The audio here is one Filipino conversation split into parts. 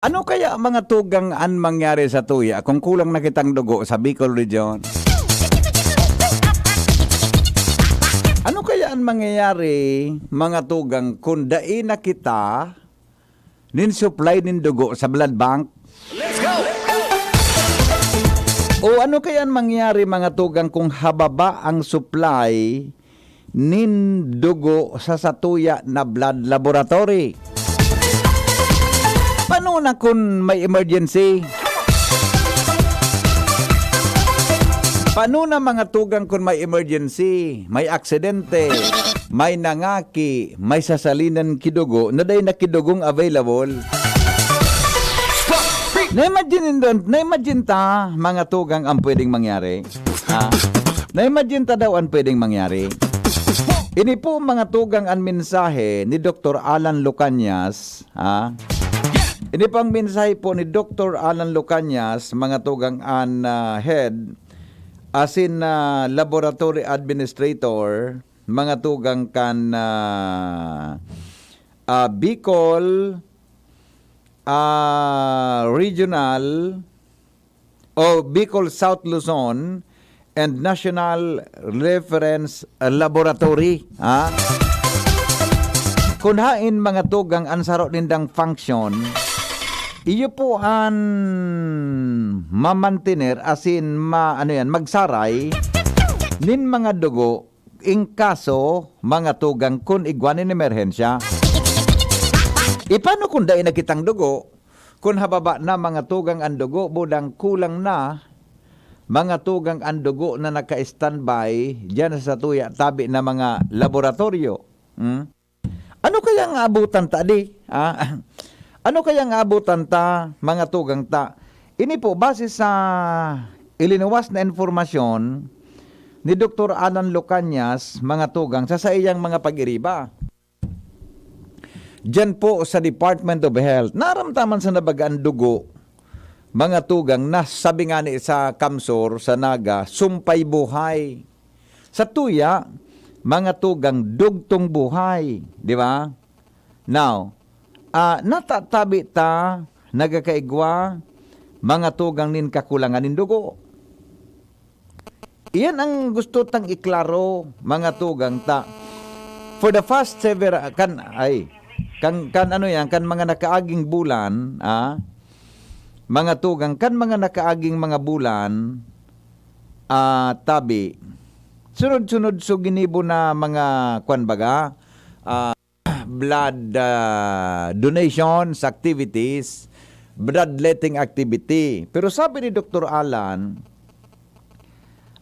Ano kaya ang mga tugang an mangyari sa tuya kung kulang na kitang dugo sa Bicol Region? Ano kaya ang mangyayari mga tugang kung dain na kita nin supply nin dugo sa blood bank? Let's go! O ano kaya ang mangyayari mga tugang kung hababa ang supply nin dugo sa satuya na blood laboratory? Paano na kung may emergency? Paano na mga tugang kung may emergency, may aksidente, may nangaki, may sasalinan kidugo, na day na kidugong available? Na-imagine ta mga tugang ang pwedeng mangyari? Ha? Na-imagine ta daw ang pwedeng mangyari? Ini po mga tugang ang mensahe ni Dr. Alan Lucanias, ha? Ini pang mensahe po ni Dr. Alan Lucanias, mga tugang an head, as in laboratory administrator, mga tugang kan Bicol Regional o Bicol South Luzon and National Reference Laboratory. Ha? Kunhain mga tugang ang saro nindang function, iyo po ang mamantiner as in magsaray nin mga dugo in kaso mga tugang kun igwanin emerhensya. Paano kung dain na kitang dugo kung hababa na mga tugang ang dugo budang kulang na mga tugang ang dugo na naka-standby diyan sa tuya tabi na mga laboratorio? Ano kaya ang abutan ta di? Ano kaya ang abutan ta, mga tugang ta? Ini po, base sa ilinuwas na informasyon ni Dr. Alan Lucanias, mga tugang, sa iyang mga pag-iriba. Diyan po sa Department of Health, naramdaman sa nabagaan dugo, mga tugang, na sabi nga ni sa Kamsor, sa Naga, sumpay buhay. Sa tuya, mga tugang, dugtong buhay. Di ba? Now, natatabi ta, nagakaigwa, mga tugang nin kakulangan nin dugo. Iyan ang gusto tang iklaro, mga tugang ta. For the past kan mga nakaaging bulan, mga tugang, kan mga nakaaging mga bulan, tabi, sunod-sunod so ginibo na mga kwanbaga, blood donations activities, bloodletting activity. Pero sabi ni Dr. Alan,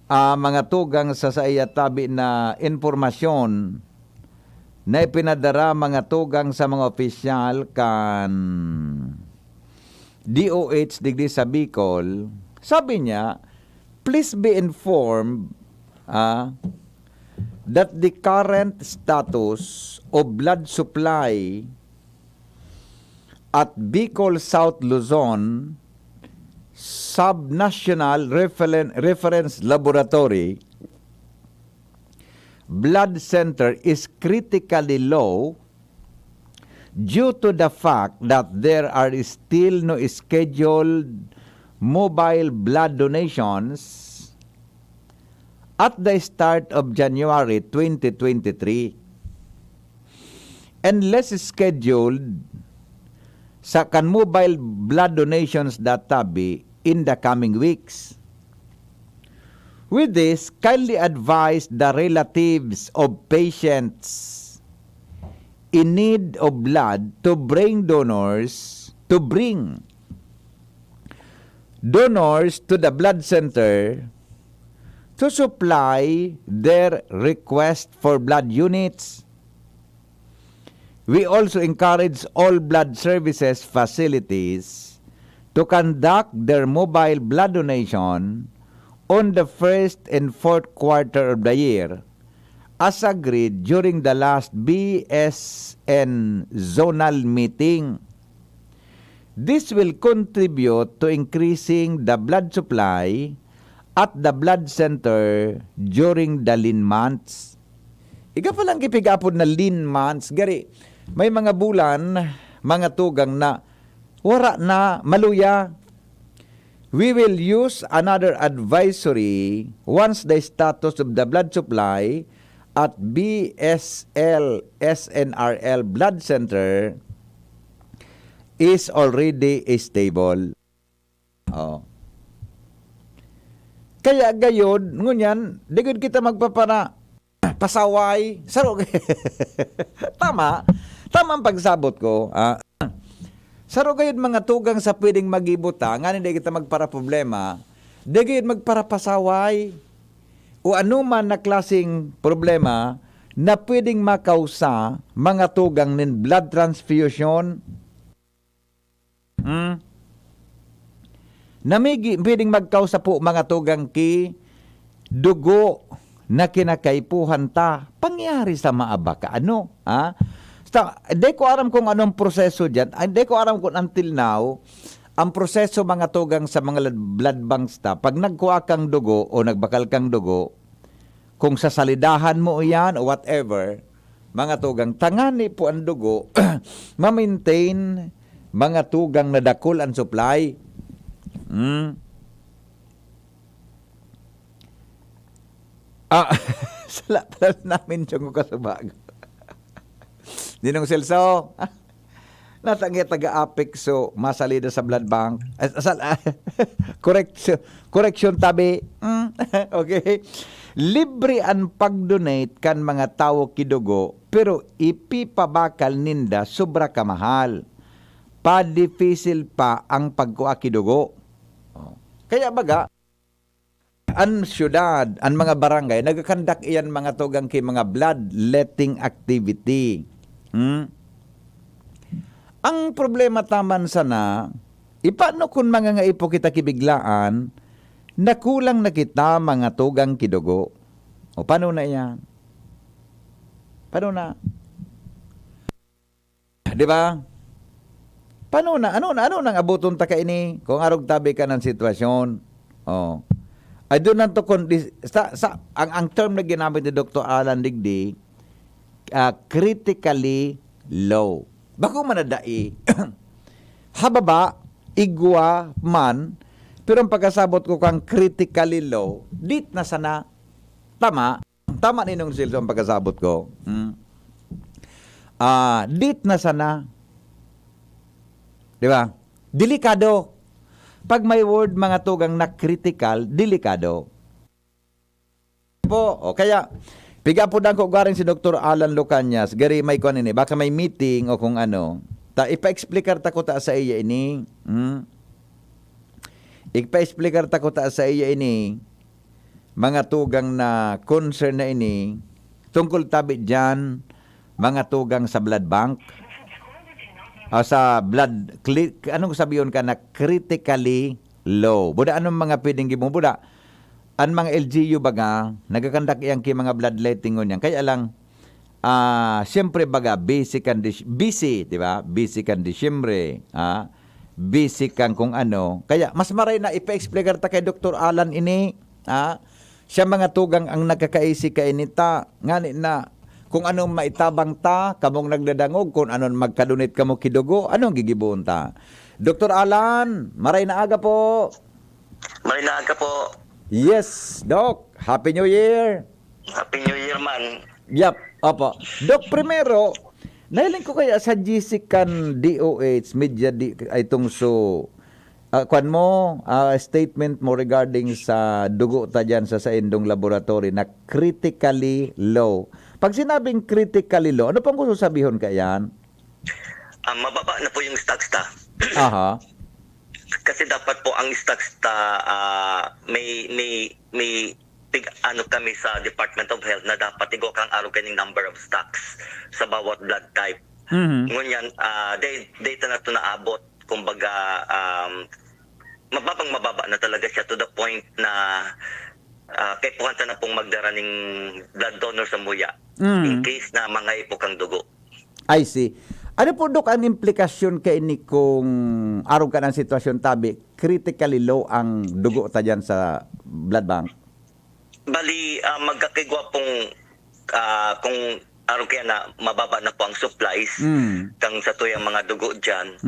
mga tugang sa iya tabi na informasyon na ipinadara mga tugang sa mga opisyal kan DOH digdi sa Bicol, sabi niya, please be informed that the current status of blood supply at Bicol South Luzon Subnational Reference Laboratory Blood Center is critically low due to the fact that there are still no scheduled mobile blood donations at the start of January 2023 and less scheduled sa mobile blood donations databi in the coming weeks. With this, kindly advise the relatives of patients in need of blood to bring donors to the blood center to supply their request for blood units. We also encourage all blood services facilities to conduct their mobile blood donation on the first and fourth quarter of the year, as agreed during the last BSN zonal meeting. This will contribute to increasing the blood supply at the blood center during the lean months. Ika palang gipigapod na lean months, gari, may mga bulan, mga tugang na wara na maluya. We will use another advisory once the status of the blood supply at BSL SNRL Blood Center is already stable. Oh. Kaya gayod, ngunyan, di gud kita magpapara pasaway. Saro. Tama. Tama ang pagsabot ko. Saro gayod mga tugang sa pwedeng magibuta, nga hindi kita magpara problema, di gayod magpara pasaway. O anuman na klaseng problema na pwedeng makausa mga tugang nin blood transfusion. Namigi pwedeng magkausa po mga tugang ki dugo na kinakaipuhan ta. Pangyari sa maaba ka ano? Di ko aram kung anong proseso dyan. Di ko aram kung until now ang proseso mga tugang sa mga blood banks ta, pag nagkuha kang dugo o nagbakal kang dugo, kung sasalidahan mo yan o whatever, mga tugang, tangani po ang dugo, ma-maintain mga tugang na dakol ang supply. Sala pala namin siyang kasubag. Dinong Celso, natangi taga-apik so masalida sa blood bank. Correction tabi. Okay. Libre ang pag-donate kan mga tao kidugo pero ipipabakal ninda sobra kamahal. Pa-difficile pa ang pagkuha kidugo. Kaya baga, ang syudad, ang mga barangay, nagakandak iyan mga tugang kay mga bloodletting activity. Ang problema taman sana, ipano kung mga nga ipo kita kibiglaan, nakulang na kita mga tugang kidugo. O paano na yan? Paano na? Di ba? Paano na? Ano nang abuton ta ka ini? Kung arog tabi ka ng sitwasyon. Oh. I do not to ang term na ginamit ni Dr. Alan Digdi, critically low. Bako manadai. Hababa, igwa man, pero ang pagkasabot ko kang critically low, dit na sana, tama ninong Silso ang pagkasabot ko. Dit na sana, di ba? Delikado. Pag may word mga tugang na critical, delikado. Po, kaya piga po ko garing si Dr. Alan Lucanias, gari may kuan ini, baka may meeting o kung ano. Ipa-explicar ta ko ta sa iya ini. Ipa-explicar ta ko ta sa iya ini. Mga tugang na concern na ini tungkol tabi diyan mga tugang sa blood bank. Sa blood, anong sabiyon ka na critically low. Buda anong mga pwedeng gibong buda? Ang mga LGU baga, nagakandak iyang ki mga bloodletting ngon yan. Kaya lang, siyempre baga, busy, di ba? Busy kan Disyembre. Busy kang kung ano. Kaya, mas maray na ipa-explicar ta kay Dr. Alan ini. Siya mga tugang ang nagkakaisi ka inita. Ngani na, kung anong maitabang ta, kamong nagdadangog, kung anong magkadunit kamo kidugo, anong gigibuon ta? Dr. Alan, maray na aga po. Maray na aga po. Yes, Doc. Happy New Year. Happy New Year, man. Yep, opo. Doc, primero, nahiling ko kaya sa GC kan DOH, media itong kwan mo, statement mo regarding sa dugo ta dyan sa Indong Laboratory na critically low. Pag sinabing critically low, ano pang gusto sabihin ka yan? Mababa na po yung stocks ta. Aha. Kasi dapat po ang stocks ta may ano kami sa Department of Health na dapat igo kang araw kaning number of stocks sa bawat blood type. Ngunyan, data na ito naabot. Kumbaga, mababa na talaga siya to the point na kay puhanta na pong magdara ng blood donor sa muya in case na mga ipo kang dugo. I see. Ano po, Dok, ang implikasyon kay ni kung araw ka ng sitwasyon tabi, critically low ang dugo ta dyan sa blood bank? Bali, magkakigwa pong kung araw kaya na mababa na po ang supplies kang sa tuyang mga dugo dyan.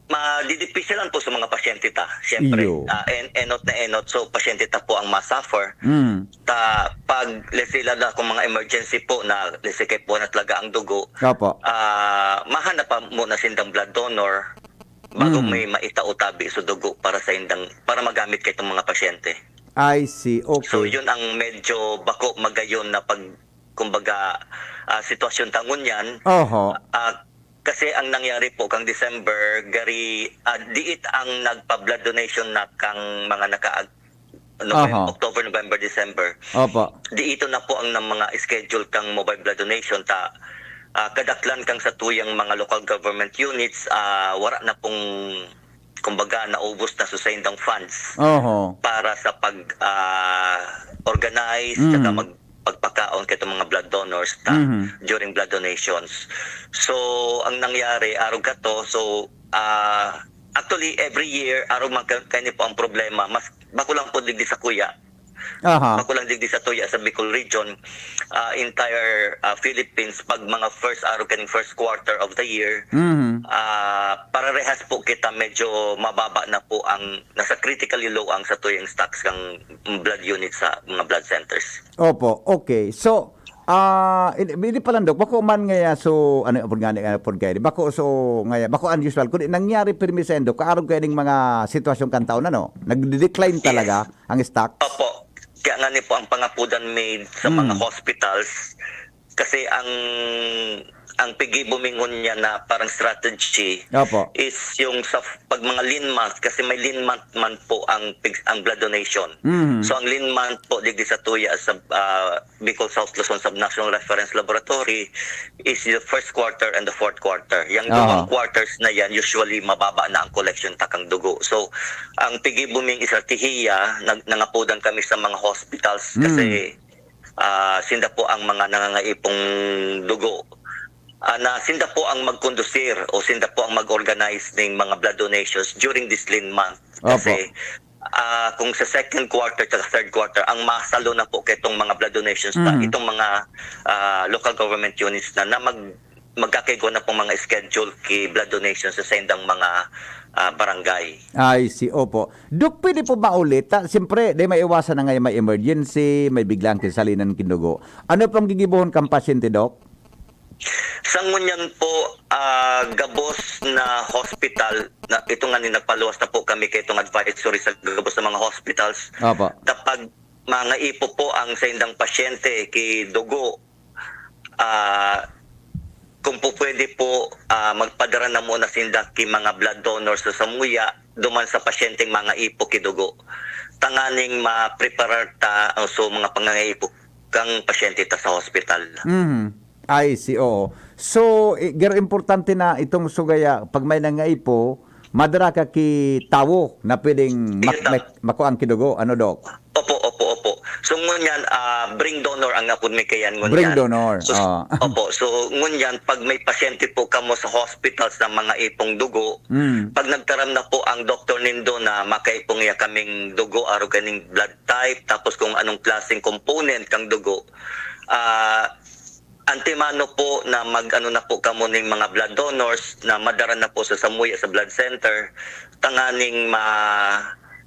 madidipis lang po sa mga pasyente ta. Siyempre, Iyo. enot na enot, so pasyente ta po ang masuffer. Mm. Pag let's say lala kung mga emergency po na let's say kay po na talaga ang dugo, Opo. mahanap pa muna sindang blood donor bago may maitautabi sa dugo para sa indang para magamit kay itong mga pasyente. I see. So Okay. yun ang medyo bako magayon na pag kumbaga sitwasyon tangon yan. Oho. Kasi ang nangyari po kang December, diit ang nagpa-blood donation na kang mga Aha. October, November, December. Opo. Diito na po ang ng mga schedule kang mobile blood donation kadaklan kang sa tuyang mga local government units, wala na pong kumbaga naubos na susaindang funds Oho. para sa organize saka pagpakaon kay itong mga blood donors during blood donations. So, ang nangyari, araw gato, so, actually, every year, araw magkani po ang problema, mas bako lang po digdi sa kuya, Aha. bako lang digdi sa tuya sa Bicol region, entire Philippines, pag mga araw kaning first quarter of the year, para rehas po kita medyo mababa na po ang nasa critically low ang sa tuyang stocks kang blood units sa mga blood centers. Opo. Okay. So, hindi pa lang dok, bako man ngaya so ano organic gani. Bako so ngaya bako unusual kun nangyari permisen dok kaarog kay ning mga sitwasyon kan taon ano. Nagde-decline talaga ang stock. Opo. Kaya nga ni po ang pangapudan made sa mga hospitals kasi ang pigi bumingon niya na parang strategy Opo. is yung sa pag mga lean month kasi may lean month man po ang blood donation. So ang lean month po digdi sa tuya sa Bicol South Luzon Subnational Reference Laboratory is the first quarter and the fourth quarter. Yang dalawang quarters na yan usually mababa na ang collection takang dugo. So ang pigi buming estratehiya nangapudan kami sa mga hospitals kasi sinda po ang mga nangangaipong dugo na sinda po ang magkondusir o sinda po ang mag-organize ng mga blood donations during this lean month. Kasi kung sa second quarter at third quarter, ang masalo na po kitong mga blood donations itong mga local government units na magkakaigo na po mga schedule kay blood donations sa sendang mga barangay. I see. Opo. Dok, pwede po ba ulit? Siyempre, di maiwasan na ngayon may emergency, may biglang kisalinan kinugo. Ano pang gigibuhon kang pasyente, Dok? Sa ngunyan po, gabos na hospital, na ito nga nagpaluwas na po kami kay itong advisory sa gabos na mga hospitals. Opo. Kapag mga ipo po ang sa indang pasyente kay dugo, kung po pwede po magpadara na muna sinda kay mga blood donors sa samuya duman sa pasyenteng mga ipo kay dugo. Tanganing ma-preparar ta so mga pangangaipo kang pasyente ta sa hospital. I see, oo. So, gero importante na itong sugaya, pag may nangaipo, madara ka ki tawo na pwedeng makuang kidugo. Ano, Dok? Opo. So, ngunyan, bring donor ang napod may kayan ngunyan. Bring donor. So, opo. So, ngunyan, pag may pasyente po kamo sa hospitals ng mga ipong dugo, pag nagtaram na po ang doktor nindo na makaipong ya kaming dugo, aro kaning blood type, tapos kung anong klaseng component kang dugo, antemano po na mag-ano na po kamo ning mga blood donors na madara na po sa samuya sa blood center tanganing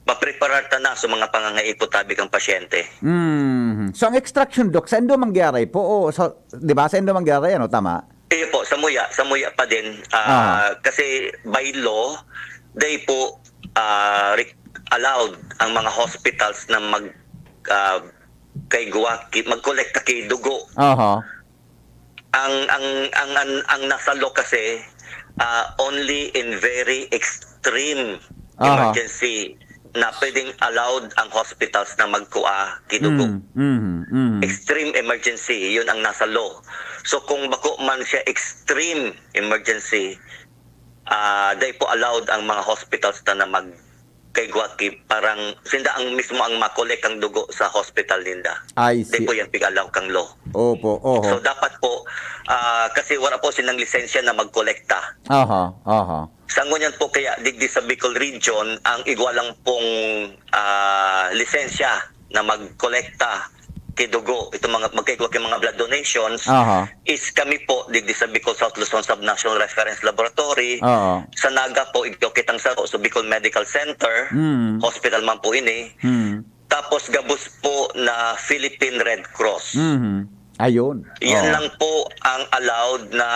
mapreparar ta na sa mga pangangaipo tabi kang pasyente. So ang extraction, Dok, saan do mangyari po? O, so, di ba? Saan do mangyari? Ano, tama? Po, samuya pa din. Kasi by law, they po allowed ang mga hospitals na mag-kolekta kay dugo. Ang nasa law kasi only in very extreme emergency na pwedeng allowed ang hospitals na magkuha kidugo. Extreme emergency, yun ang nasa law. So kung bako man siya extreme emergency, they po allowed ang mga hospitals na mag kay Guaki, parang sinda ang mismo ang makolek ang dugo sa hospital ninda. I see. Di po yan pig-allow kang law. Opo, So dapat po, kasi wala po silang lisensya na magkolekta. Sa ngunyan po kaya digdi sa Bicol region, ang igwalang pong lisensya na magkolekta kidugo, itong mga magkaigwa kay mga blood donations, Aha. is kami po, digdi sa Bicol South Luzon Subnational Reference Laboratory, Oo. sa Naga po, ito kitang sa so Bicol Medical Center, Mm. hospital man po ini, Mm. tapos gabos po na Philippine Red Cross. Mhm. Ayun. Yan Oo. lang po ang allowed na,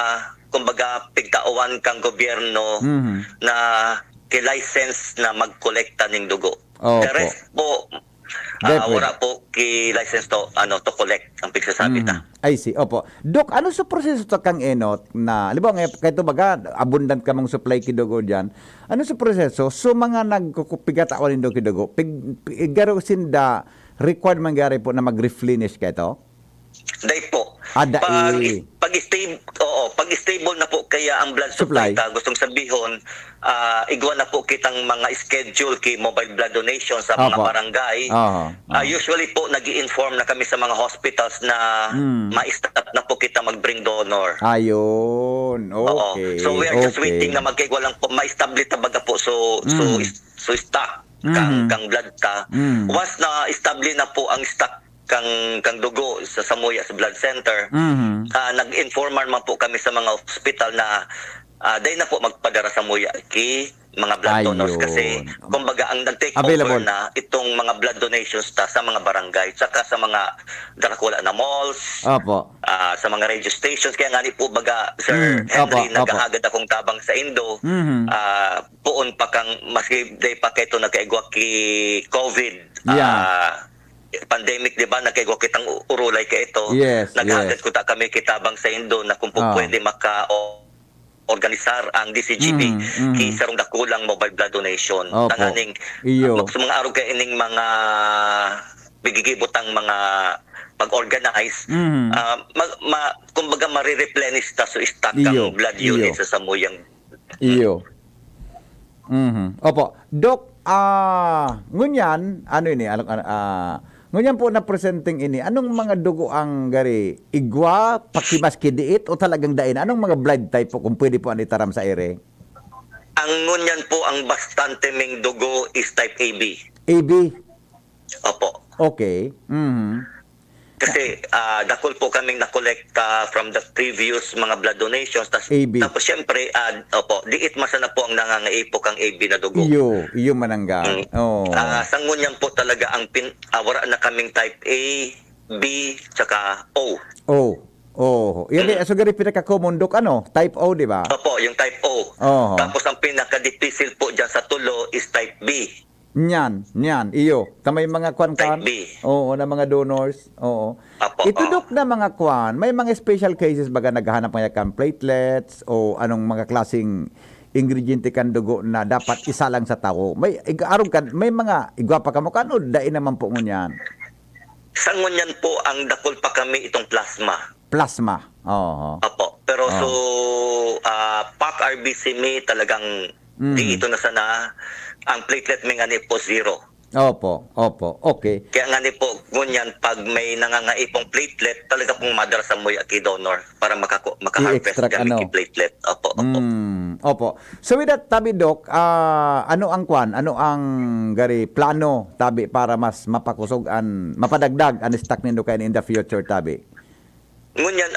kumbaga, pigtauan kang gobyerno Mhm. na ki-license na magkolekta ng dugo. Opo. The rest po, Definitely. wala po ki-license to collect ang pigsasabi ta. I see. Opo. Dok, ano sa proseso to kang enot na, libo nga, kahit baga, abundant ka mong supply kidugo dyan, ano sa proseso? So, mga nagkukupigat ako nindo kidugo, garo sinda, required mangyari po na mag-replenish ka ito? Dahil po, Dai. pag stable na po kaya ang blood supply, Supply. gustong sabihon, igwa na po kitang mga schedule kay mobile blood donation sa mga Opo. barangay. Aha. Usually po, nag-i-inform na kami sa mga hospitals na ma-start na po kita mag-bring donor. Ayun. Oo. Okay. So we are just Okay. waiting na magkaigwa lang po, ma-establish na baga po. So stock kang blood ta. Once na establish na po ang stock kang dugo sa Samuya sa blood center, Mhm. nag-informer man po kami sa mga hospital na dahil na po magpadara sa Samuya kay mga blood donors Ayun. kasi kumbaga ang nag-take Available. over na itong mga blood donations ta sa mga barangay tsaka sa mga darakula na malls, Opo. sa mga radio stations. Kaya nga ni po baga, Sir Henry, Opo, opo. nagahagad akong tabang sa Indo. Mhm. Puon pa kang, maski day pa kayo nagkaigwa ki COVID. Yeah. Pandemic, di ba? Nagkaigwa kitang urulay ka ito. Yes, Naghagad yes. ko ta kami kitabang sa Indo na kung po pwede organisar ang DCGP kay sarong dakulang mobile blood donation. Opo. Tanganing Iyo. sa mga araw kay ining mga bigigibutang mga pag-organize, kumbaga marireplenish ta so stock Iyo. ang blood Iyo. unit sa samuyang. Iyo. Mhm. Opo. Dok, ngunyan, ano ini? Ngunyan po na presenting ini, anong mga dugo ang gari? Igwa, pakimas kidiit o talagang dain? Anong mga blood type po kung pwede po ang itaram sa ere? Ang ngunyan po, ang bastante ming dugo is type AB. AB. Opo. Okay. Mhm. Kasi dakol po kaming nakolekta from the previous mga blood donations. AB. Tapos syempre, diit masa na po ang nangangaipok ang AB na dugo. Iyo manangga. Oh. Sa ngunyan po talaga ang wala na kaming type A, B, tsaka O. Oh. Yan so gari pinaka-common dok ano? Type O, di ba? Opo, yung type O. Oo. Tapos ang pinaka-difficile po dyan sa tulo is type B. Nyan, iyo. Tamay mga kwan-kwan. Type B. Oo, na mga donors. Oo. Apo, Itudok na mga kwan, may mga special cases baga naghahanap mga kang platelets o anong mga klaseng ingrediente kan dugo na dapat isa lang sa tao. May arog kan, may mga igwa pa kamo kan o dai naman po ngunyan. Sa ngunyan po, ang dakol pa kami itong plasma. Plasma. Oo. Opo. Pero PAC RBC me talagang di ito na sana. Ang platelet may nga ni po zero. Opo. Okay. Kaya nga ni po, ngunyan, pag may nangangaipong platelet, talaga pong madara sa muya kay donor para maka-harvest I-extract kami ano? kay platelet. Opo. Opo. So with that, tabi dok, ano ang kwan? Ano ang gari plano tabi para mas mapakusog mapadagdag ang stock nindo kayo in the future tabi? Ngunyan,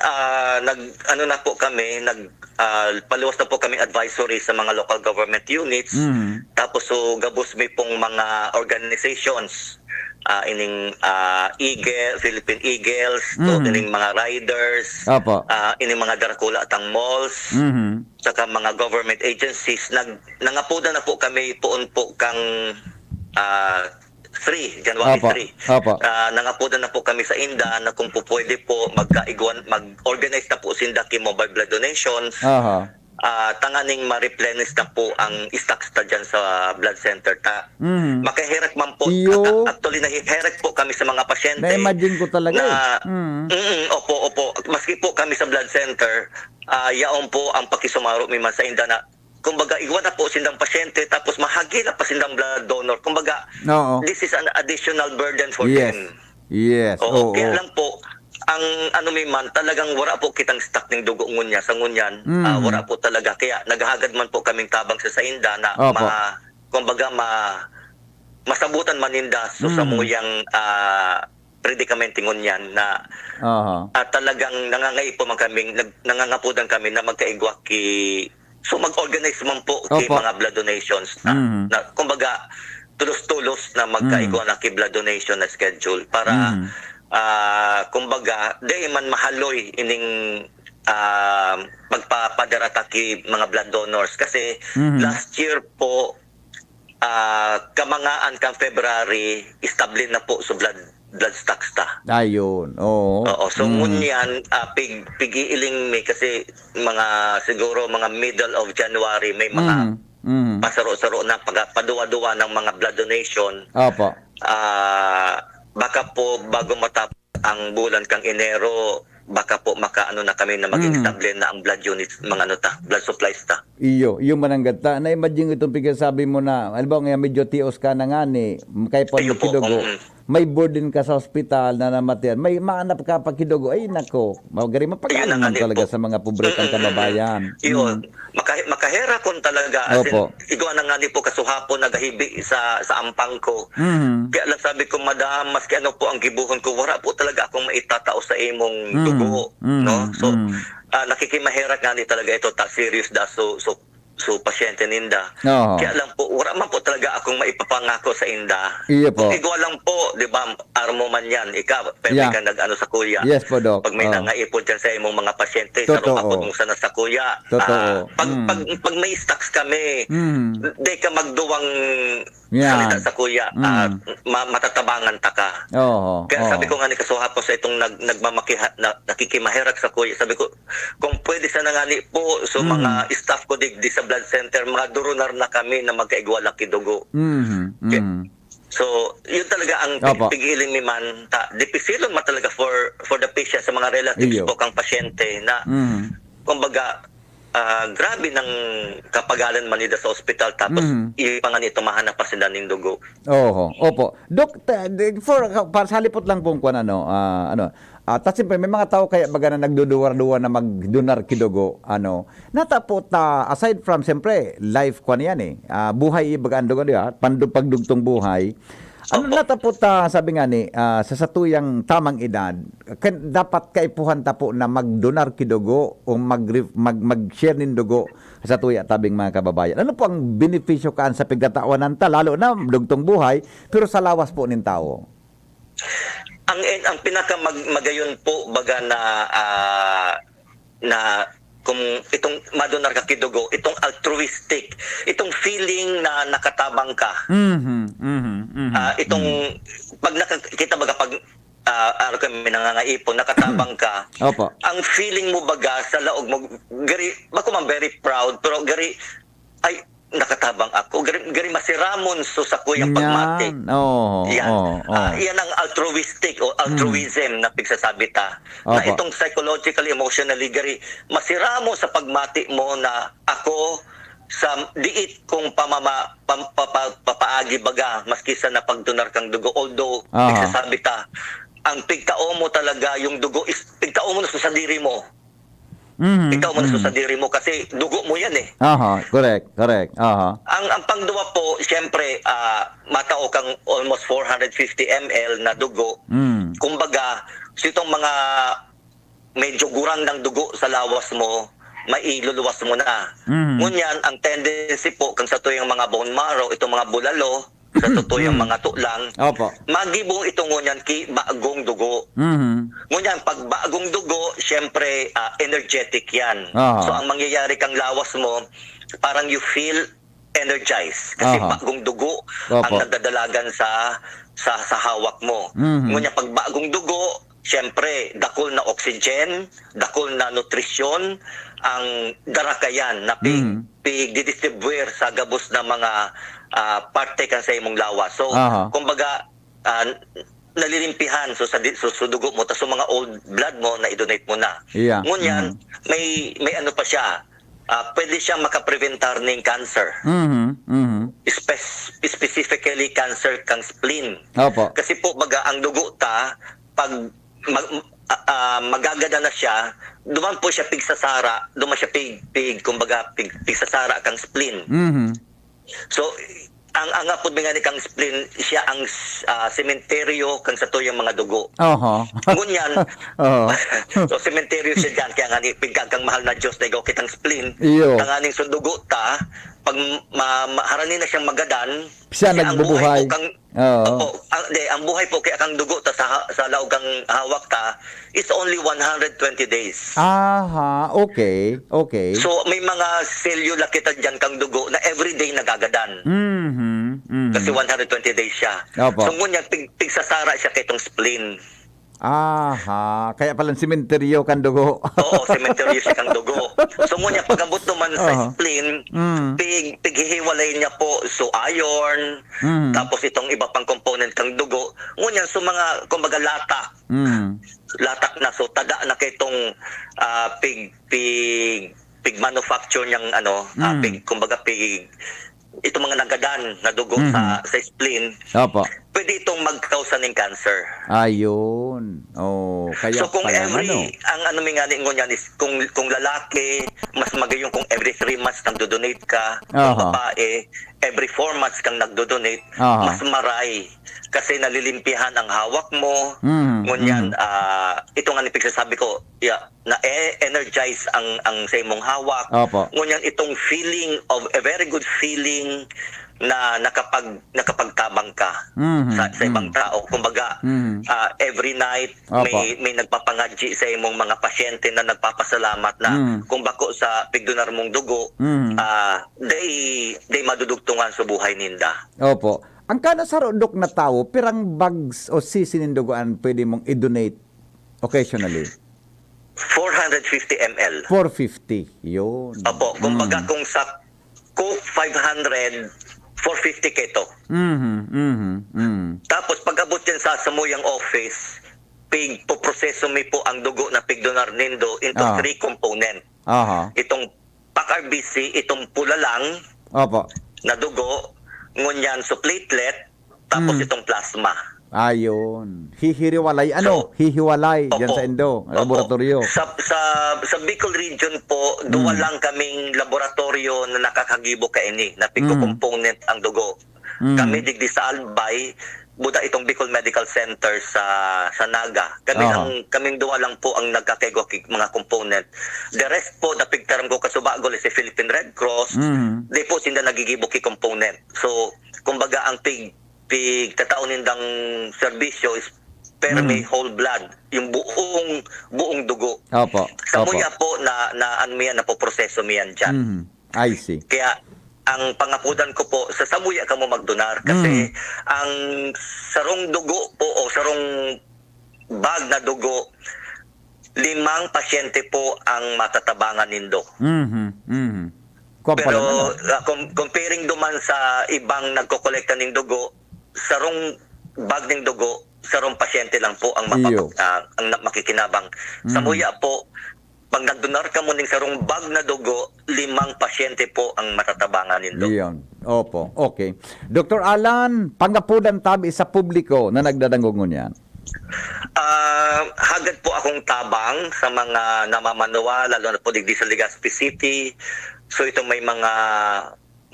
paluwas na po kami advisory sa mga local government units. Tapos gabos may pong mga organizations, ining Philippine Eagles, ining mga riders, Opo. ining mga darakula at ang malls, saka mga government agencies. Nangapuda na po kami poon po kang January Opo. 3. Opo. Nangapuda na po kami sa INDA na kung po pwede po mag-organize na po sinda kay mobile blood donations. Aha. Tanganing ma-replenish na po ang stocks ta dyan sa blood center ta. Makahirak man po. Iyo. Actually, nahihirak po kami sa mga pasyente. Na-imagine ko talaga Opo. Maski po kami sa blood center, yaon po ang pakisumaro mi man sa INDA na kumbaga, iwan na po sindang pasyente tapos mahagi na pa sindang blood donor. Kumbaga, Oo. this is an additional burden for Yes. them. Yes. Oo, Oo. kaya lang po, ang man, talagang wala po kitang stock ng dugo ngunya sa ngunyan. Wala po talaga. Kaya naghagad man po kaming tabang sa Sainda na Opo. masabutan maninda so sa muyang predicament ngon yan na Aha. talagang nangangapudan kami na magkaigwa so mag-organize man po kay Opo. mga blood donations Mhm. na kumbaga tulos-tulos na magkaigwa na kay blood donation na schedule para kumbaga di man mahaloy ining pagpapadarata kay mga blood donors kasi last year po kamangaan kang February establish na po sa blood stocks ta. Ayun. Oo. Oo, so ngunyan pigiiling may kasi siguro mga middle of January may mga pasaro-saro na paduwa-duwa ng mga blood donation. Opo. Baka po bago matapos ang bulan kang Enero, baka po makaano na kami na mag-establish na ang blood units, blood supplies ta. Yung mananggad ta. Na-imagine itong pigsasabi mo na, alam ba, ngayon medyo tios ka na nga ni, kay po Ayun po, kidugo, may burden ka sa ospital na namatian, may maanap ka pa kidugo, ay nako, magari mapag-alam Ayun ang talaga po. sa mga pobretang kababayan. Yun. Makahera kon talaga. As in, Opo. igwa na nga ni po kasuhapon nagahibi sa ampang ko. Kaya lang sabi ko, madam, maski ano po ang gibuhon ko, wala po talaga akong maitatao sa imong dugo. No? So, nakikimahera nga ni talaga ito, serious da. So pasyente ninda. Oo. Kaya lang po, wala man po talaga akong maipapangako sa inda. Iya po. Kung igwa lang po, di ba, armo man yan, ikaw, pwede Yeah. ka nag-ano sa kuya. Yes po, Doc. Pag may Oo. nangaipon dyan sa imong mga pasyente, Totoo. sa rumapot mong sana sa kuya. Totoo. Pag may stocks kami, di ka magduwang Yan. salita sa kuya, matatabangan ta ka. Oo. Kaya sabi ko nga ni Kasuhapon sa itong nakikimaherak sa kuya, sabi ko, kung pwede sana nga ni po, so mga staff ko di sa blood center, mga durunar na kami na magkaigwala kidugo. So, yun talaga ang Opo. pigiling ni man. Dipisilon man talaga for the patient sa mga relatives Iyo. po kang pasyente na kumbaga grabe ng kapagalan man nila sa ospital tapos ipangan ito mahanap pa sila ng dugo. Oo, opo. Dok, para sa halipot lang pong kuan tapos siyempre may mga tao kaya baga na nagduduwar-duwar na magdonar kidugo, natapot aside from siyempre life kuan yan buhay baga andugo diya, pagdugtong buhay. Natapot sabi nga ni sa satuyang tamang edad, dapat kaipuhan tapo na magdonar kidugo o mag-share nin dugo sa tuya tabing mga kababayan. Ano po ang benepisyo kaan sa pigkataawanan ta lalo na dugtong buhay pero sa lawas po nin tao? Ang pinaka magayon po baga na kung itong madonar ka kidugo, itong altruistic, itong feeling na nakatabang ka. Itong pag nakita baga pag kami nangangaipon, nakatabang ka. Opo. Ang feeling mo baga sa laog mo, gari, bako man very proud, pero gari, ay, nakatabang ako. Gari masiramon so sa kuyang pagmati. Yan. Yan ang altruistic o altruism na pigsasabi ta. Na Opo. itong psychologically, emotionally, gari masiramo sa pagmati mo na ako sa diit kong papaagi baga maski sa napagdonar kang dugo. Although, pigsasabi ta, ang pigtao mo talaga, yung dugo is pigtao mo na sa diri mo. Ikaw mo na sa diri mo kasi dugo mo yan eh. Correct. Ang pangduwa po, siyempre, matao kang almost 450 ml na dugo. Kumbaga, itong mga medyo gurang ng dugo sa lawas mo, mailuluwas mo na. Ngunyan, ang tendency po, kung sa tuyang mga bone marrow, itong mga bulalo, sa tutuyang mga tulang, Opo. magibong ito ngunyan ki bagong dugo. Ngunyan, pag bagong dugo, syempre, energetic yan. So, ang mangyayari kang lawas mo, parang you feel energized. Kasi bagong dugo ang nagdadalagan sa hawak mo. Ngunyan, pag bagong dugo, syempre, dakol na oxygen, dakol na nutrisyon, ang darakayan na pig-didistribute sa gabos na mga parte kan sa imong lawas. So, kumbaga, nalilimpihan so sa dugo mo, tapos mga old blood mo na i-donate mo na. Yeah. Ngunyan, may ano pa siya, pwede siya makapreventar ng cancer. Specifically cancer kang spleen. Opo. Kasi po baga ang dugo ta pag magagada na siya, duman po siya pigsasara, duman siya kumbaga pigsasara kang spleen. So ang nga po nga ni kang spleen siya ang sementeryo kang sa tuyang mga dugo. Oho. Ngunyan, Oo. so sementeryo siya dyan, kaya nga ni pigkang mahal na Diyos na ikaw kitang spleen. Iyo. Tanganing sundugo ta, pag maharanin na siyang magadan, Siya ang buhay nagbubuhay. po kang, Oo. Opo, ang buhay po kaya kang dugo ta sa laog kang hawak ta is only 120 days. Aha, okay. Okay. So may mga cellular kita dyan kang dugo na everyday nagagadan. Kasi 120 days siya. Opo. So ngunyan, pigsasara siya kay itong spleen. Aha, kaya palang sementeryo kan dugo. Oo, cemetery siya kang dugo. So ngunyan, pag-abot naman sa Aha. spleen, Mm. pighihiwalay niya po, so iron, tapos itong iba pang component kang dugo. Ngunyan, so mga, kumbaga lata, Mm. latak na, so tada na kay itong pig manufacture niyang kumbaga itong mga nagadan na dugo sa spleen, Opo. pwede itong mag-cause ng cancer. Ayun. Oh, kaya So kung pala ang nga ni ngunyan is kung lalaki, mas magayong kung every 3 months kang dodonate ka, kung Aha. babae, every 4 months kang nagdodonate, Aha. mas maray. Kasi nalilimpihan ang hawak mo. Mhm, Ngunyan, ito nga ni pagsasabi ko, na energize ang sa imong hawak. Opo. Ngunyan itong feeling of a very good feeling na nakapagtabang ka sa ibang tao. Kumbaga, every night Opo. may nagpapangadji sa imong mga pasyente na nagpapasalamat na kung bako sa pigdonar mong dugo, day madudugtungan sa buhay ninda. Opo. Ang kana sa rodok na tao, pirang bags o sisininduguan pwede mong i-donate occasionally? 450 ml. 450. Yun. Opo, kumbaga kung sa Coke 500, 450 keto. Tapos pag-abot yan sa samuyang office, poproseso mi po ang dugo na pigdonar nindo into 3 component. Aha. Itong PAC-RBC, itong pula lang Opo. na dugo, ngunyan so platelet, tapos itong plasma. Ayun. Hihiwalay. Hihiwalay dyan Opo. sa Indo, laboratorio. Sa Bicol region po, duwa lang kaming laboratorio na nakakagibo kaini, na pigko-component ang dugo. Kami digdi sa Albay, buda itong Bicol Medical Center sa Naga. Kaming duwa lang po ang nagkakaigo mga component. The rest po, napigtaram ko kasubagol si Philippine Red Cross, di po sinda nagigibo ki component. So, kumbaga ang tataon nindang serbisyo is may whole blood, yung buong dugo. Opo. Sa muya po na poproseso miyan dyan. I see. Kaya ang pangapudan ko po, sa samuya ka mo magdonar kasi ang sarong dugo o sarong bag na dugo, 5 pasyente po ang matatabangan nindo. Pero comparing duman sa ibang nagkokolekta ng dugo, sarong bag ng dugo, sarong pasyente lang po ang makikinabang. Sa muya po, pag nagdonar ka mo ng sarong bag na dugo, 5 pasyente po ang matatabangan nindo. Iyon. Opo. Okay. Dr. Alan, pangapudan tabi sa publiko na nagdadangongon yan. Hagad po akong tabang sa mga namamanuwa, lalo na po digdi sa Legazpi City. So ito may mga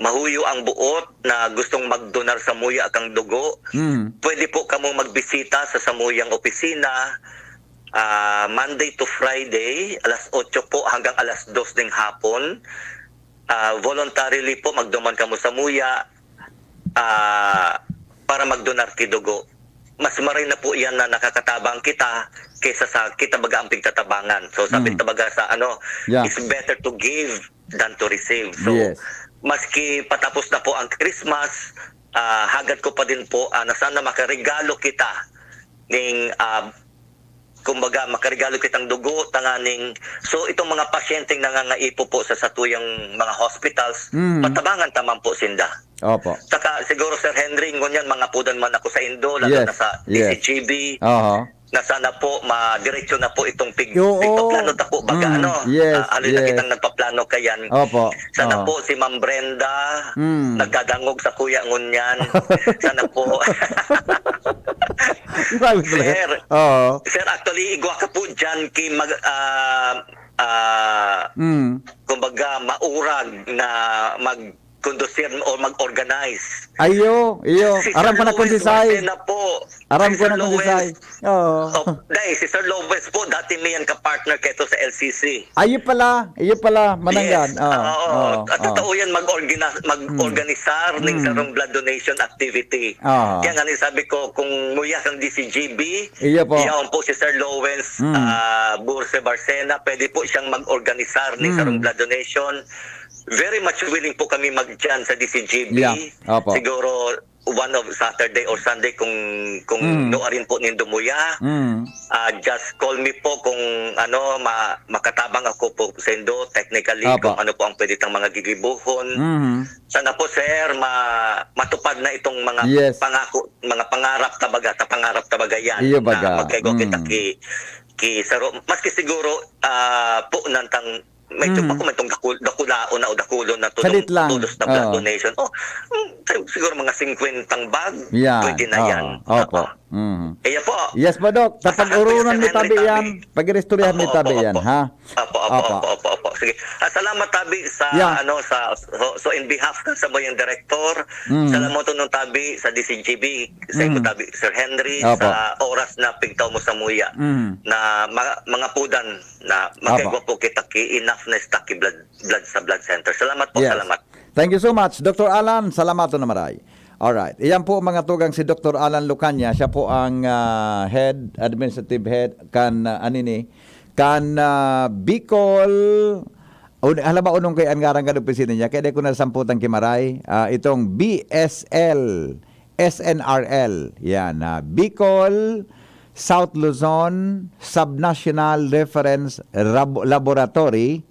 mahuyo ang buot na gustong magdonar sa muya kang dugo. Pwede po kamo magbisita sa samuyang opisina Monday to Friday, alas 8 po hanggang alas 2 ng hapon. Voluntarily po magduman kamo sa muya para magdonar ti dugo. Mas maray na po yan na nakakatabang kita kaysa sa kita baga ang pigtatabangan. So sabi tabaga sa it's better to give than to receive. So maski patapos na po ang Christmas, hagad ko pa din po na sana makaregalo kita ng kumbaga makarigalo kitang dugo, tanganing. So itong mga pasyenteng nangangaipo po sa satuyang mga hospitals, patabangan taman po sinda. Opo. Saka siguro Sir Henry, ngunyan mga pudan man ako sa Indo, lalo na sa DCGB, na sana po madiretso na po itong pigpaplano ta po baga na kitang nagpaplano kayan. Opo. Sana po si Ma'am Brenda nagdadangog sa kuya ngunyan. Sana po Sir, actually igwa ka po dyan kumbaga maurag na mag-conducir o mag-organize. Iyo. Si Aram Sir ko na kung Lowes sisay. Marcena po. Aram Si ko Sir na kung Lowes. sisay. Oo. Dahil si Sir Lowes po, dati may yan ka-partner keto sa LCC. Iyo pala, mananggan. Yes. At totoo yan mag-organisar ng sarong blood donation activity. Oo. Kaya nga sabi ko, kung muya ang DCGB, Iyo po. iyaon po si Sir Lowens Burse Barcena, pwede po siyang mag-organisar ng sarong blood donation. Very much willing po kami mag-dyan sa DCGB. Yeah. Opo. Siguro one of Saturday or Sunday kung rin po nindo muya. Just call me po kung makatabang ako po sa indo technically Opo. kung ano po ang pwede tang mga gigibuhon. Sana po sir matupad na itong mga Yes. pangako, mga pangarap tabaga yan Iyo baga. na magkaigo kita ki saro maski siguro po nantang medyo pa ko man itong dakulaon na o dakulon na Salit lang. tulos na blood donation. Siguro mga 50 bag. Yan. Pwede na yan. Opo. Kaya po. Yes po, Dok. Tapag-urunan ni Tabi yan. Pag-restoryahan ni Tabi yan, ha? Opo. Sige. Salamat Tabi sa so in behalf sa moyang director, salamat nung Tabi sa DCGB, sa imo Tabi Sir Henry sa oras na pigtaw mo sa muya na mga pudan na magkaigo po kita ki enough na stock blood sa blood center. Salamat po, salamat. Thank you so much, Dr. Alan. Salamat na maray. Alright. Iyan po mga tugang si Dr. Alan Lucania. Siya po ang administrative head kan Bicol. Alam ba unong kay angarang kan opisina niya? Kaya ko na samputang kimaray. Itong BSL, SNRL. Yan. Bicol, South Luzon Subnational Reference Laboratory.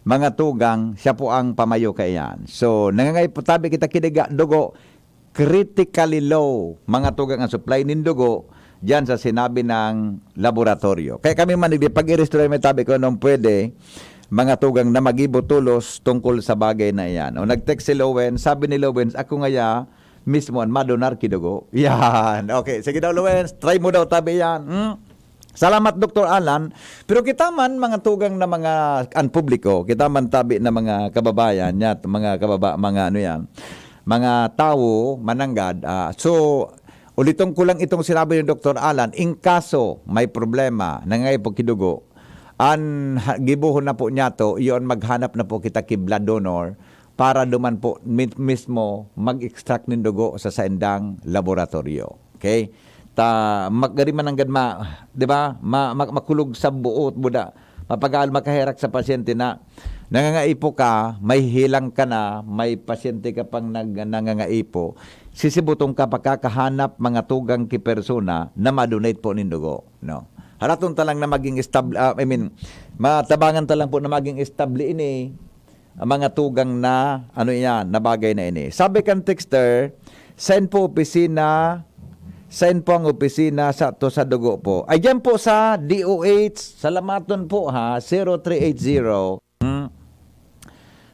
Mga tugang, siya po ang pamayo kayan. So, nangangay po tabi kita kiniga dugo, critically low, mga tugang ang supply ng dugo, dyan sa sinabi ng laboratorio. Kaya kami man, pag-i-restore may tabi ko nung pwede, mga tugang na magibutulos tungkol sa bagay na yan. O nag-text si Lowens, sabi ni Lowens, ako ngaya, mismo ang madonar kidugo. Yan. Okay, sige daw Lowens, try mo daw tabi yan. Salamat Dr. Alan. Pero kita man mga tugang na mga publiko, kita man tabi na mga kababayan niya, mga tao mananggad. So ulitong kulang itong sinabi ni Dr. Alan, in kaso may problema nangay po kidugo, gibuhon na po niya to, iyon maghanap na po kita ki blood donor para duman po mismo mag-extract ng dugo sa saindang laboratorio. Okay? Magari man ang gadma, di ba? Makulog sa buot, buda. Mapagal makahirak sa pasyente na nangangaipo ka, may hilang ka na, may pasyente ka pang nangangaipo, sisibutong ka pagkakahanap mga tugang ki persona na madonate po ng dugo. No? Haraton talang na maging matabangan talang po na maging establi ini ang mga tugang na na bagay na ini. Sabi kan texter, send po ang opisina sa dugo po. Ay dyan po sa DOH, salamaton po ha, 0380.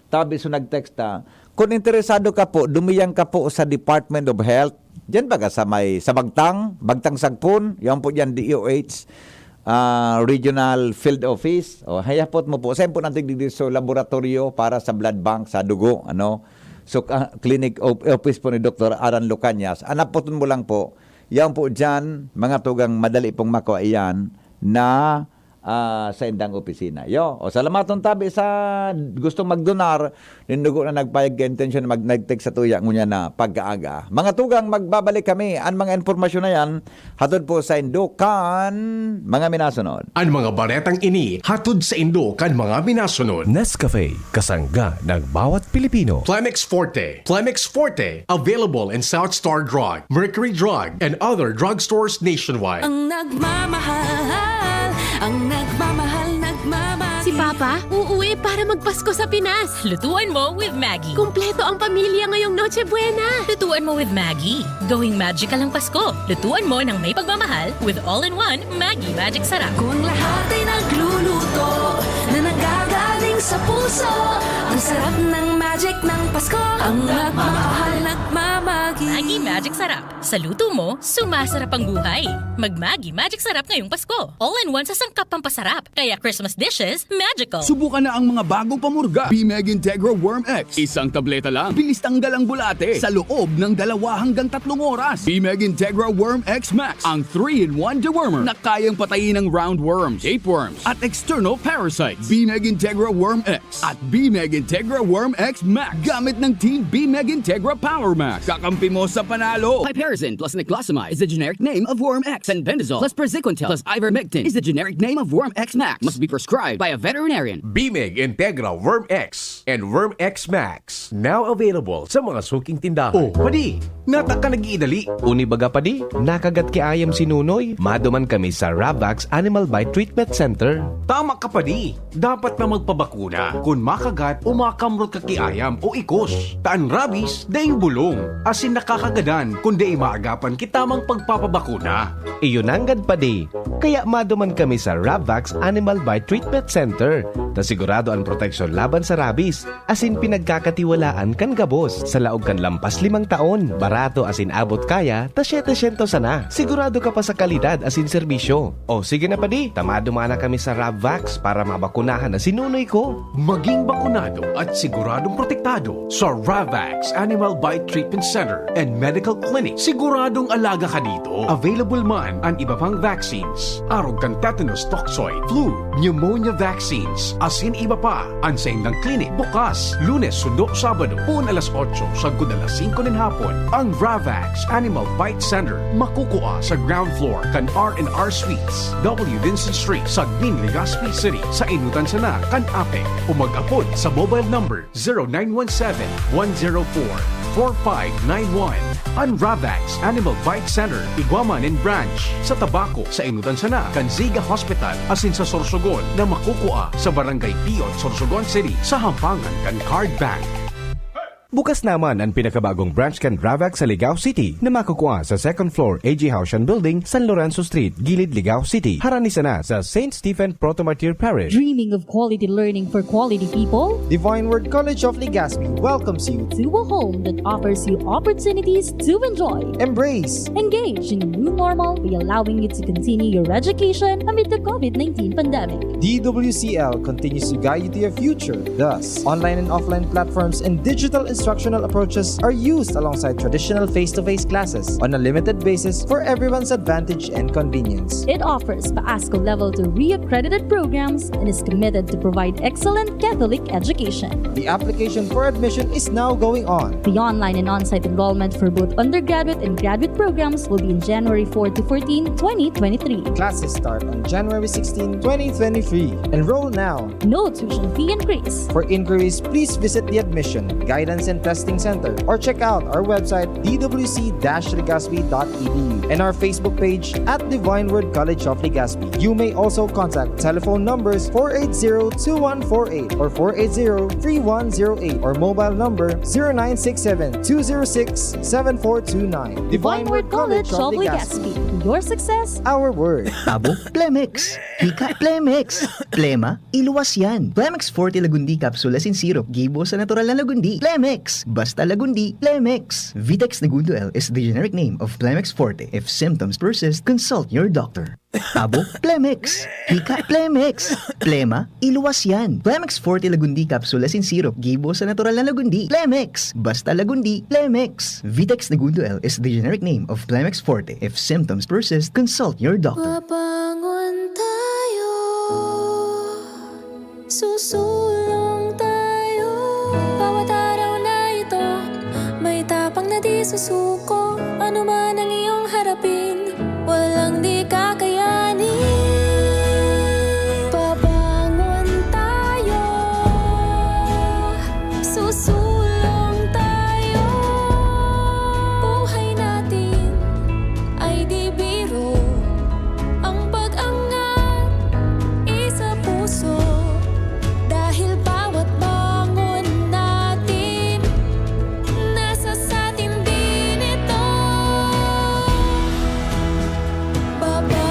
Tabi so nag-text ha. Kung interesado ka po, dumiyang ka po sa Department of Health. Dyan baga sa Bagtang Sagpon, yan po dyan DOH, Regional Field Office. O hayapot mo po. Saan po natin dito sa laboratorio para sa blood bank, sa dugo, So, clinic office po ni Dr. Alan Lucanias. Anapoton mo lang po. Yan po dyan, mga tugang madali pong makuha iyan na sa indang opisina. O salamaton tabi sa gustong magdonar, nindugo na nagpayag ka intention na nag-text sa tuya ngunya na pagkaaga. Mga tugang, magbabalik kami. Ang mga informasyon na yan, hatod po sa Indukan, mga minasunod. Ang mga baretang ini, hatod sa Indukan, mga minasunod. Nescafe, kasangga ng bawat Pilipino. Plemex Forte. Plemex Forte, available in South Star Drug, Mercury Drug, and other drugstores nationwide. Ang nagmamahal, Si Papa, uuwi para magpasko sa Pinas. Lutuan mo with Maggie. Kumpleto ang pamilya ngayong Noche Buena. Lutuan mo with Maggie. Gawing magical ang Pasko. Lutuan mo ng may pagmamahal with all-in-one Maggie Magic Sarap. Kung lahat ay nagluluto na nanggagaling sa puso, ang sarap ng magic ng Pasko. Ang nagmamahal, Maggi Magic Sarap. Sa luto mo, sumasarap ang buhay. Mag-Maggi Magic Sarap ngayong Pasko. All-in-one sa sangkap pampasarap. Kaya Christmas dishes, magical. Subukan na ang mga bagong pamurga. B-Meg Integra Worm X. Isang tableta lang. Bilis tanggal ang bulate sa loob ng 2 hanggang 3 oras. B-Meg Integra Worm X Max. Ang 3-in-1 dewormer na kayang patayin ng roundworms, tapeworms, at external parasites. B-Meg Integra Worm X at B-Meg Integra Worm X Max. Gamit ng Team B-Meg Integra Power Max. Kakampi mo sa panalo. Piperazine plus niclosamide is the generic name of Worm X, and bendazole plus praziquantel plus ivermectin is the generic name of Worm X Max. Must be prescribed by a veterinarian. Bimig Integra Worm X and Worm X Max. Now available sa mga suking tindahan. Oh, padi, nata ka nag-iidali. Uni baga padi, nakagat ki ayam si Nunoy. Maduman kami sa Ravax Animal Bite Treatment Center. Tama ka padi, dapat na magpabakuna kung makagat o makamrot ka kiayam o ikos. Taan rabies, daing bulong. Asin nakakagadan kung di maagapan kitamang pagpapabakuna. Iyon anggad padi. Kaya maduman kami sa Ravax Animal Bite Treatment Center. Ta sigurado ang proteksyon laban sa rabies. Asin pinagkakatiwalaan kan gabos. Sa laog kan lampas 5 taon. Barato asin abot kaya, ta 700 sana. Sigurado ka pa sa kalidad asin serbisyo. O sige na padi, tamadumana kami sa Ravax para mabakunahan na sinunoy ko. Maging bakunado at siguradong protektado sa Ravax Animal Bite Treatment Center and Medical Clinic. Siguradong alaga ka dito. Available man ang iba pang vaccines. Arog kan tetanus toxoid, flu, pneumonia vaccines, asin iba pa. Ansayin ng clinic bukas, Lunes, Sundo, Sabado, puun alas 8, sagod alas 5 ng hapon. Ang Ravax Animal Bite Center makukuha sa ground floor kan R&R Suites, W. Vincent Street, Sagmin, Legazpi City, sa Inutan Sana, kan Ape. O mag-apod sa mobile number 0917-104-4591. Ang Ravax Animal Bite Center, Iguaman and Branch, sa Tabaco, sa Inutan Sana, Kanziga Hospital, asin sa Sorsogon na makukuha sa Barangay Piot, Sorsogon City, sa Hampangan kan Card Bank. Bukas naman ang pinakabagong branch kan Ravax sa Ligao City na makukuha sa 2nd floor AG Haushan Building, San Lorenzo Street, Gilid, Ligao City. Harani sana sa St. Stephen Protomartyr Parish. Dreaming of quality learning for quality people? Divine Word College of Legazpi welcomes you To a home that offers you opportunities to enjoy, embrace, engage in a new normal by allowing you to continue your education amid the COVID-19 pandemic. DWCL continues to guide you to your future. Thus, online and offline platforms and digital instructional approaches are used alongside traditional face-to-face classes on a limited basis for everyone's advantage and convenience. It offers PAASCO Level 2 re-accredited programs and is committed to provide excellent Catholic education. The application for admission is now going on. The online and on-site enrollment for both undergraduate and graduate programs will be in January 4 to 14, 2023. Classes start on January 16, 2023. Enroll now. No tuition fee increase. For inquiries, please visit the Admission, Guidance and Testing Center or check out our website dwc-legazpi.edu and our Facebook page at Divine Word College of Legazpi. You may also contact telephone numbers 480-2148 or 480-3108 or mobile number 0967-206-7429. Divine Word College of Legazpi. Your success, our word. Tabo, Plemex. Hika, Plemex. Plema, iluwas yan. Plemex Forte Lagundi Capsule in Syrup. Gibo sa natural na Lagundi. Plemex. Basta Lagundi. Plemex. Vitex Negundo L is the generic name of Plemex Forte. If symptoms persist, consult your doctor. Tabo, Plemex. Hika, Plemex. Plema, iluwas yan. Plemex Forte Lagundi Capsule in Syrup. Gibo sa natural na Lagundi. Plemex. Basta Lagundi. Plemex. Vitex Negundo L is the generic name of Plemex Forte. If symptoms persist, consult your doctor. Mabangon tayo, susulong tayo. Bawat araw na ito, may tapang na di susuko. Ano man ang iyong harapin, walang di kakayanin. Babangon tayo, susulong tayo. Buhay natin ay di biro. Ang pag-angat, isa puso. Dahil bawat bangon natin, nasa satin din ito. Babangon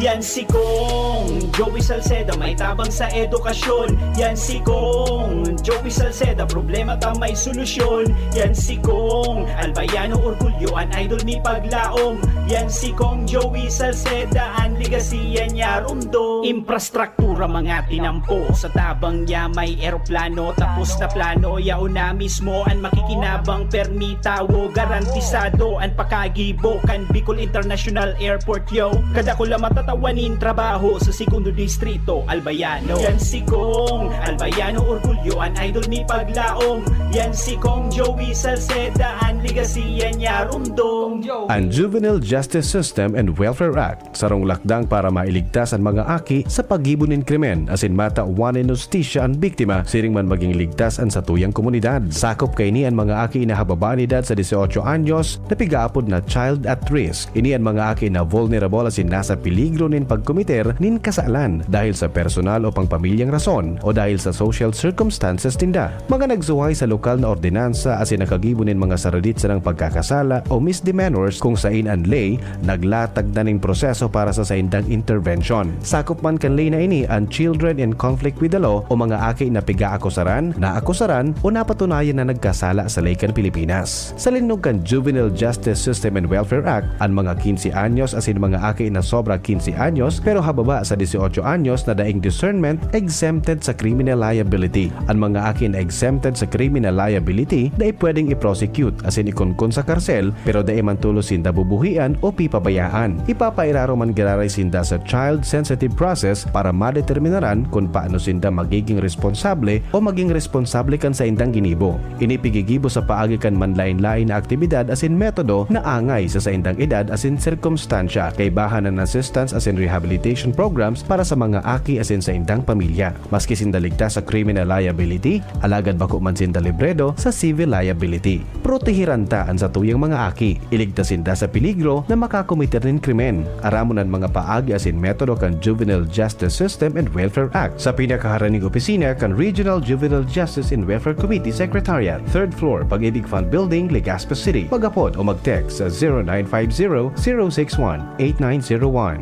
Yan si Kong Joey Salceda, may tabang sa edukasyon. Yan si Kong Joey Salceda, problema ta may solusyon. Yan si Kong Albayano orgulyo, an idol ni paglaom. Yan si Kong Joey Salceda, an ligasiya niya rumdo. Infrastruktura mga tinampo, sa tabang niya may eroplano. Tapos na plano, yauna mismo an makikinabang permita wo garantisado an pakagibo kan Bicol International Airport yo. Kada ko lang matatawanin trabaho sa segundo distrito Albayano. Yan si Kong Albayano orgulyo, an idol ni paglaom. Yan si Kong Joey Salceda, an ligasiya niya rumdong. Ang Juvenile Justice System and Welfare Act sarong lakdang para mailigtas ang mga aki sa paggibo nin krimen asin mata wanen justisya ang biktima siring man maging ligtas ang sa tuyang komunidad. Sakop kay ni ang mga aki na hababaan edad sa 18 anyos na pigaapod na child at risk. Ini ang mga aki na vulnerable asin nasa peligro nin pagkomiter nin kasalan dahil sa personal o pangpamilyang rason o dahil sa social circumstances tinda. Mga nagsuway sa lokal na ordinansa asin nakagibo nin mga saradit sa ng pagkakasala o misdemeanors kung sain ang lay naglatag na ning proseso para sa saindang intervention. Sakop man kan lay na ini ang children in conflict with the law o mga aki na piga-akusaran, naakusaran o napatunayan na nagkasala sa laykan Pilipinas. Sa linog kan Juvenile Justice System and Welfare Act, ang mga 15 anyos asin mga aki na sobra 15 anyos pero hababa sa 18 anyos na daing discernment exempted sa criminal liability. Ang mga aki na exempted sa criminal liability na pwedeng i-prosecute asin ikonkon sa karsel pero da man tulo sinda bubuhian o pipabayaan. Ipapairaro man gararay sinda sa child sensitive process para madeterminaran kung paano sinda magiging responsable o maging responsable kan sa indang ginibo. Inipigigibo sa paagi kan manlain-lain na aktibidad asin metodo na angay sa indang edad asin sirkumstansya kay bahan ng assistance asin rehabilitation programs para sa mga aki asin sa indang pamilya. Maski sinda ligtas sa criminal liability, alagad bako man sinda libredo sa civil liability. Protehiran ta ang sa tuyang mga aki, iligtas sinda sa peligro na makakomiter nin krimen. Aramon ang mga paagi asin metodo kan Juvenile Justice System and Welfare Act sa pinakaharaning opisina kan Regional Juvenile Justice and Welfare Committee Secretariat, 3rd floor, Pag-ibig Fund Building, Legazpi City. Magapod o mag-text sa 0950-061-8901.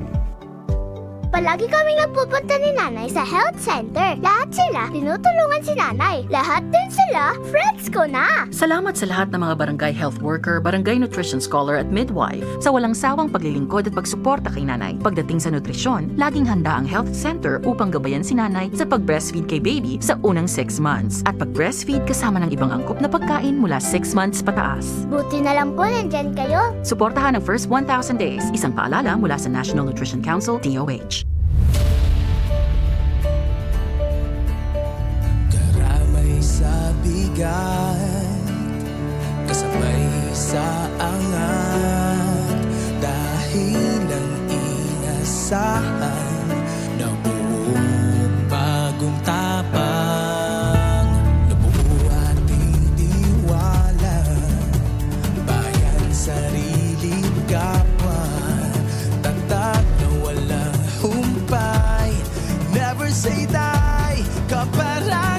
Palagi kaming nagpupunta ni nanay sa health center. Lahat sila tinutulungan si nanay. Lahat din sila friends ko na. Salamat sa lahat ng mga barangay health worker, barangay nutrition scholar at midwife sa walang sawang paglilingkod at pagsuporta kay nanay. Pagdating sa nutrisyon, laging handa ang health center upang gabayan si nanay sa pag-breastfeed kay baby sa unang 6 months at pag-breastfeed kasama ng ibang angkop na pagkain mula 6 months pataas. Buti na lang po nandyan kayo. Suportahan ang first 1,000 days. Isang paalala mula sa National Nutrition Council, DOH. Sa bigat, kasabay sa angat, dahil ang inasahan na buong bagong tapang, nabuo ating tiwala, bayan, sarili, kapwa, tatag na walang humpay, never say die, kaparagay.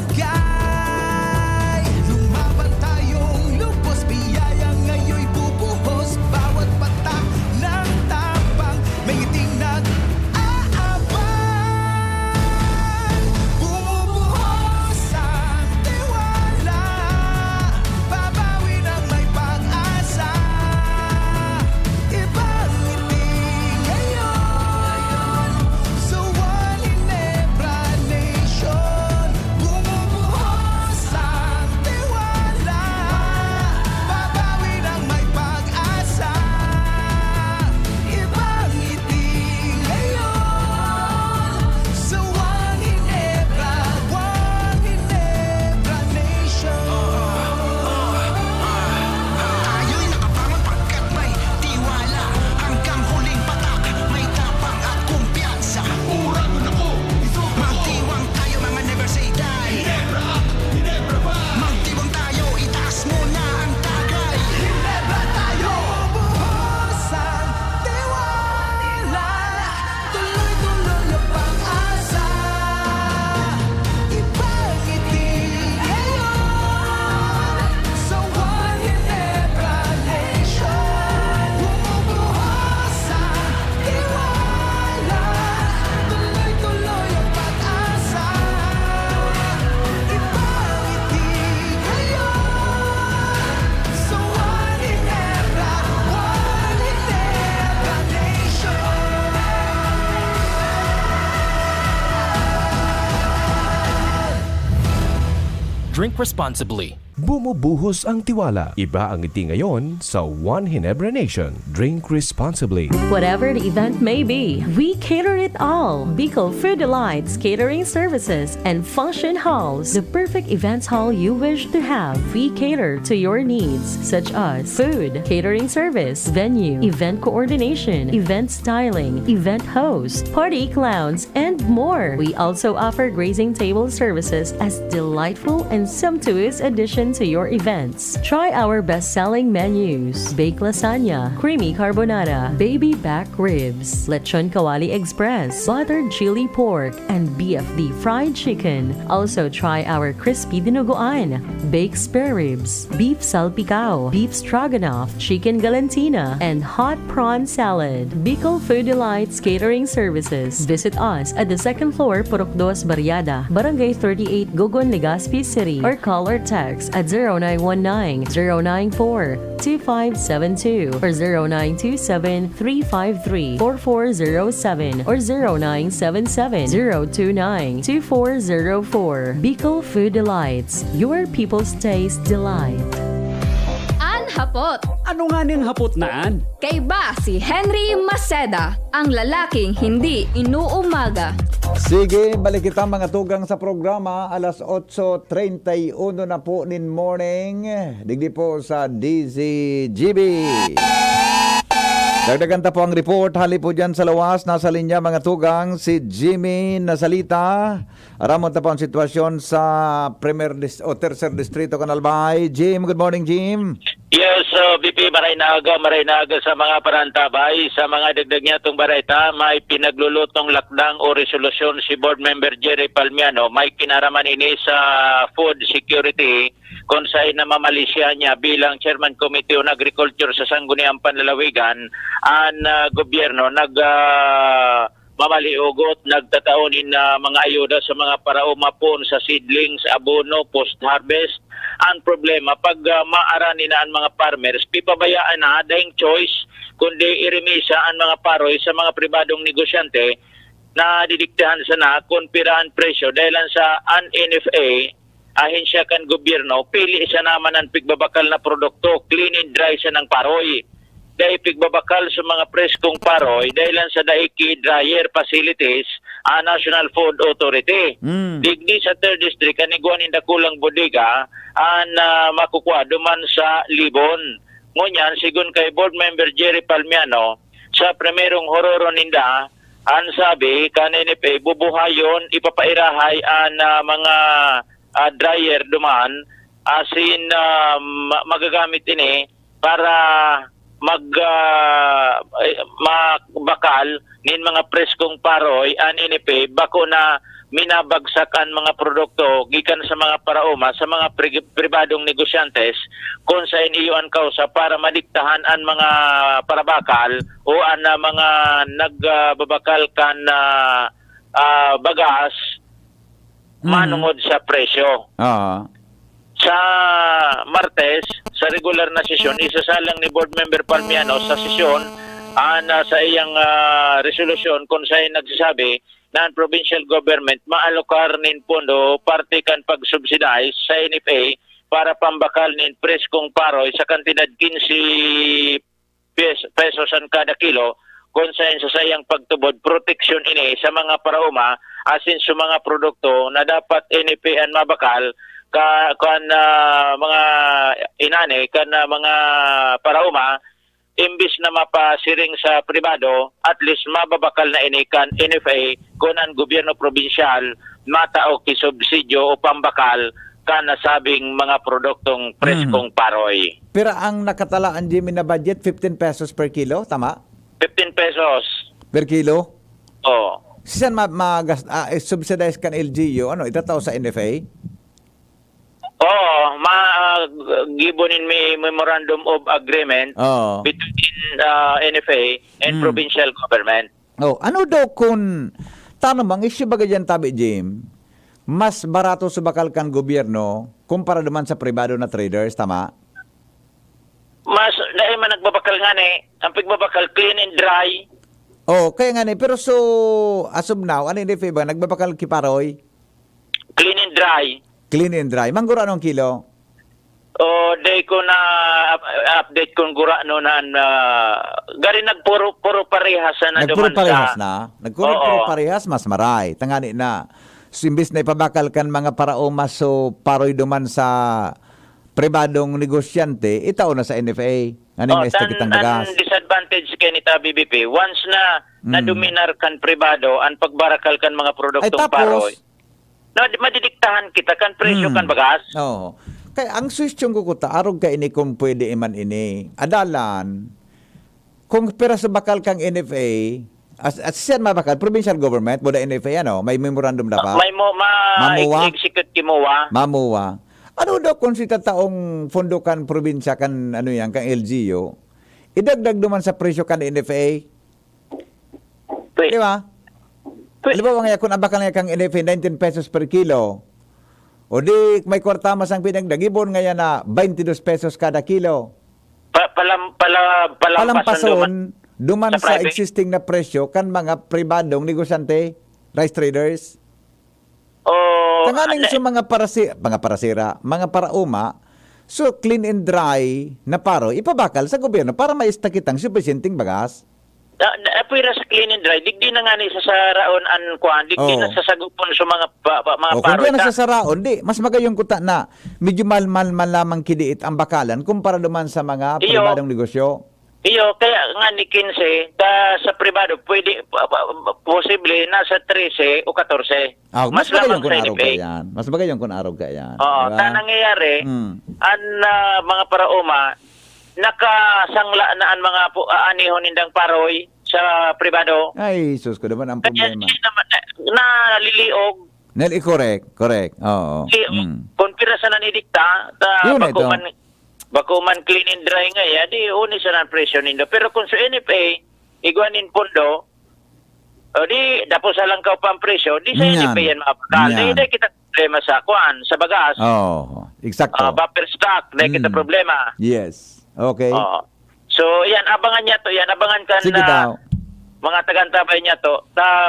Drink responsibly. Bumubuhos ang tiwala. Iba ang ngiti ngayon sa One Ginebra Nation. Drink responsibly. Whatever the event may be, we cater it all. Bicol Food Delights Catering Services and Function Halls, the perfect events hall you wish to have. We cater to your needs, such as food, catering service, venue, event coordination, event styling, event host, party clowns, and more. We also offer grazing table services as delightful and sumptuous addition to your events. Try our best-selling menus: baked lasagna, creamy carbonara, baby back ribs, lechon kawali express, buttered chili pork, and BFD fried chicken. Also try our crispy dinuguan, baked spare ribs, beef salpicao, beef stroganoff, chicken galantina, and hot prawn salad. Bicol Food Delights Catering Services. Visit us at the second floor, Purok 2, Barriada, Barangay 38, Gogon, Legazpi City, or call or text at 0919-094-2572 or 0927-353-4407 or 0977-029-2404. Bicol Food Delights, your people's taste delight. Hapot. Ano nga ning hapot naan? Kay ba si Henry Maceda, ang lalaking hindi inuumaga. Sige, balik kita mga tugang sa programa. Alas 8:31 na po nin morning. Digdi po sa DZGB. Dagdagan ta po ang report. Hali po dyan sa lawas. Nasa linya mga tugang si Jimmy Nasalita. Aramon ta po ang sitwasyon sa Tercer Distrito, Canalbay. Jim, good morning, Jim. Yes, BP, maray naaga sa mga parantabay. Sa mga dagdag niya itong barayta, may pinaglulutong lakdang o resolusyon si Board Member Jerry Palmiano. May kinaraman ini sa food security kung saan namamalisya niya bilang Chairman Committee on Agriculture sa Sangguniang Panlalawigan. Ang gobyerno mamaliugot, nagtataonin na mga ayuda sa mga paraumapon sa seedlings, abono, post-harvest. Ang problema, pag maaranin na ang mga farmers, pipabayaan na dahing choice, kundi irimisa ang mga paroy sa mga pribadong negosyante na didiktahan sa na kung piraan presyo dahil sa NFA, ahensya kan gobyerno, pili sa naman ang pigbabakal na produkto, clean and dry sa ng paroy. Dahil pigbabakal sa mga preskong paroy dahil sa daiki dryer facilities a National Food Authority. Digdi sa 3rd District, kaniguan inda kulang bodega ang makukuha duman sa Libon. Ngunyan, sigun kay Board Member Jerry Palmiano, sa primerong hororo ninda, ang sabi, kaninipe, bubuhayon, ipapairahay ang mga dryer duman, asin magagamit ini para magbakal nin mga preskong paroy aninipe bako na minabagsakan mga produkto gikan sa mga paraoma sa mga pribadong negosyantes kung sa iniyoan kausa para madiktahan ang mga parabakal o ang mga nagbabakal kan bagas manungod sa presyo. Sa Martes, sa regular na sesyon, isasalang ni Board Member Palmiano sa sesyon sa iyang resolusyon kung saan nagsasabi na ang provincial government maalokar nin pondo parte kan pag-subsidize sa NFA para pambakal nin preskong paroy sa kantidad 15 pesos ang kada kilo kung saan sa sayang pagtubod proteksyon ini sa mga parauma asin sa mga produkto na dapat NFA ang mabakal kan mga inane kan mga parauma imbis na mapasiring sa pribado at least mababakal na ini kan NFA kung ang gobyerno probinsyal matao ki subsidyo o pambakal kan nasabing mga produktong preskong paroy. Pero ang nakatalaan Jimmy na budget 15 pesos per kilo, tama? 15 pesos per kilo? Oo. Siyan subsidize kan LGU, itataw sa NFA? Oo, gibonin may memorandum of agreement between NFA and provincial government. Ano daw kung tanong issue bagay dyan tabi, Jim, mas barato sa bakal kan gobyerno kumpara naman sa pribado na traders, tama? Mas dahil man nagbabakal nga ang pagbabakal clean and dry. Kaya nga pero so as of now, ano NFA ba nagbabakal kiparoy? Clean and dry. Clean and dry. Manggura anong kilo? O day ko na update kung gura no na gari nagpuro parehas na Nagpuro duman parehas sa na. Nagpuro parehas, mas maray. Tangani na. So, imbis na ipabakal kan mga paraumas so paroy duman sa pribadong negosyante, itao na sa NFA. Ano yung kitang bagas? Ang disadvantage kay nita BBP, once na nadominar kan pribado, ang pagbarakal kan mga produktong paroy, madidiktahan kita kan presyo kan bagas. Oo. Kaya ang suwestyon ko kuta, arog ka ini kung pwede iman ini. Adalan, kung pera sa bakal kang NFA, as siya mabakal, provincial government, boda NFA, may memorandum dapat? May execute kimowa. Mamuwa. Ano daw kung si taong fondo kan probinsya kan kang LGU, idagdag naman sa presyo kan NFA? Di ba? Halimbawa nga kung abakal nga kang NFA 19 pesos per kilo, o di may kwartamas ang pinagdagibon ngayon na 22 pesos kada kilo. Palampason duman sa existing na presyo kan mga pribadong negosyante, rice traders. Tanganing sa mga parasira, mga parauma, so clean and dry na paro, ipabakal sa gobyerno para maistakitang suficienting bagas. Apira sa clean and dry, digdi na nga ni sa saraon an kuan, digdi na sa sagupon sa mga Kung paro. di na sa saraon, mas magayong kuta na medyo mal lamang kidiit ang bakalan kumpara naman sa mga pribadong negosyo. Iyo, kaya nga ni 15, sa pribado, pwede, posible, nasa 13 o 14. Mas magayong kung arog ka yan. Mas magayong kung arog ka yan. Oo, diba? nangyayari, ang mga parauma, nakasangla na ang mga anihon nindang paroy sa pribado. Ay, sus ko naman ang problema. Naliliog. Correct. Oo. Kung pira sa nanidikta, bako man clean and dry nga di uni sa ng presyo nindo. Pero kung sa NFA, iguanin pondo, di dapo sa lang ka pang presyo, di sa NFA yan mapakal. Di kita problema sa kuan, sa bagas. Exacto. Buffer stock, di kita problema. Yes. Okay. So, yan, abangan niya to. Yan, abangan ka Sige daw. mga tagantabay niya to.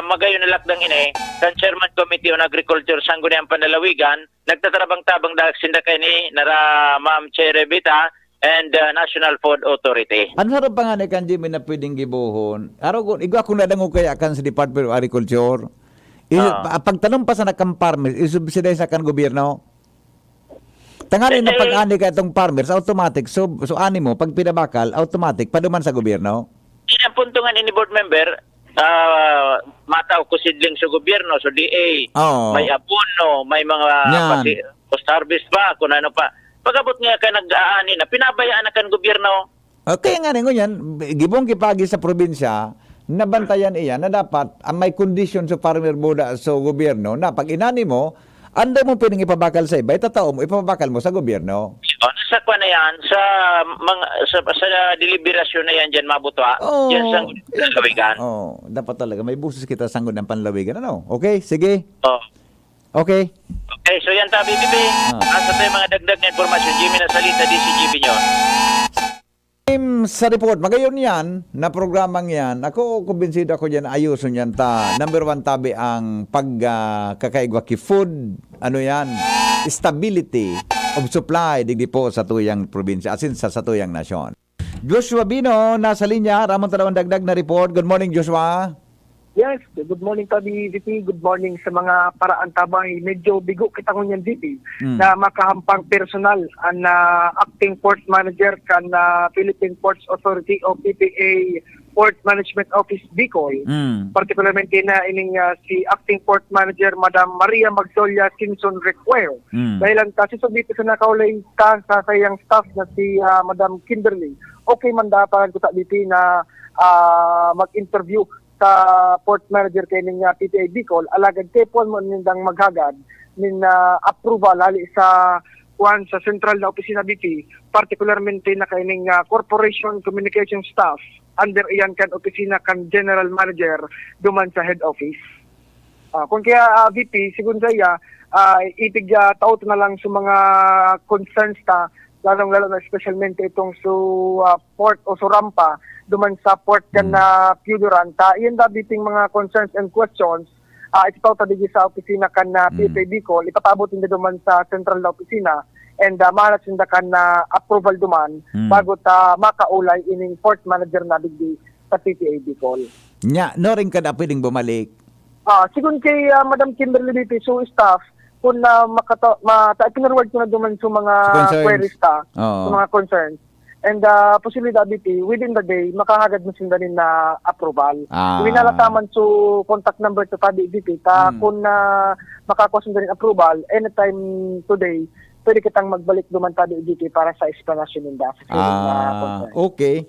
Magayon na lakdang ini, kan Chairman Committee on Agriculture, Sangguniang Panlalawigan, nagtatrabang-tabang dahil sindakay ni Nara Ma'am Cherebita and National Food Authority. Ano sarap pa nga ni Kanji may na pwedeng gibuhon? Araw, igwa kung nadango kaya kan sa Department of Agriculture, pagtanong pa sa nakang farmers, isubsidize sa kan gobyerno? Tangali na pag-ani ka itong farmers, automatic. So ani mo, pag pinabakal, automatic, paduman sa gobyerno? Yan ang puntungan ni board member, mataw ko sidling sa gobyerno, so DA, may abono, may mga post-harvest pa, kung ano pa. Pag-abot nga ka nag-aani na, pinabayaan na kan gobyerno. Okay nga rin yan, gibong kipagi sa probinsya, nabantayan iyan na dapat ang may condition sa farmer boda sa gobyerno na pag inani mo, anda mo pwedeng ipabakal sa iba, itatao mo, ipabakal mo sa gobyerno. Sa kwa na yan, sa deliberasyon na yan dyan mabutwa, yan sa panlawigan. Dapat talaga, may busos kita sanggol ng panlawigan. Ano? Okay, sige. Okay. Okay, so yan tabi, Bibi. Asa tayo mga dagdag na informasyon, Jimmy na salita, DCGP nyo. Sa report, magayon yan, na programang yan, ako kumbinsido ako dyan, ayuson yan number 1 tabi ang pagkakaigwa ki food, stability of supply, digdi po sa tuyang probinsya, asin sa tuyang nasyon. Joshua Bino, nasa linya, ramon talawang dagdag na report. Good morning, Joshua. Yes, good morning Tabi VP, good morning sa mga paraan tabay. Medyo bigo kita ngunyan VP na makahampang personal ang acting port manager kan Philippine Ports Authority o PPA Port Management Office Bicol. Particularmente na ining si acting port manager Madam Maria Magsolia Simpson Requero. Dahil ang kasi so dito sa nakaulay sa sayang staff na si Madam Kimberly. Okay man dapat ko ta VP na mag-interview sa port manager kay ning PPA Bicol, alagad tepon mo nindang maghagad nin approval hali sa sa central na opisina BP, particularmente na kay ning corporation communication staff under iyan kan opisina kan general manager duman sa head office. Kung kaya VP sigun saya itig taot na lang sa mga concerns ta lalong-lalo na specialmente itong port o rampa duman sa port kan na Puduran ta iyan da biting mga concerns and questions ito tadi sa opisina kan na PPA Bicol, ipapabot din duman sa central na opisina and mahalat sinda kan na approval duman bago ta makaulay ining port manager na digdi sa PPA Bicol. Nya, no rin ka na pwedeng bumalik. Sigun kay Madam Kimberly BP, so staff, kung pinarward ko na duman sa mga queries ta, sa mga concerns. And posibilidad BP, within the day, makahagad mo sindanin na approval. Winalataman so contact number to tadi BP, kung makakuha sindanin approval, anytime today, pwede kitang magbalik duman tadi BP para sa explanation ninda. Okay.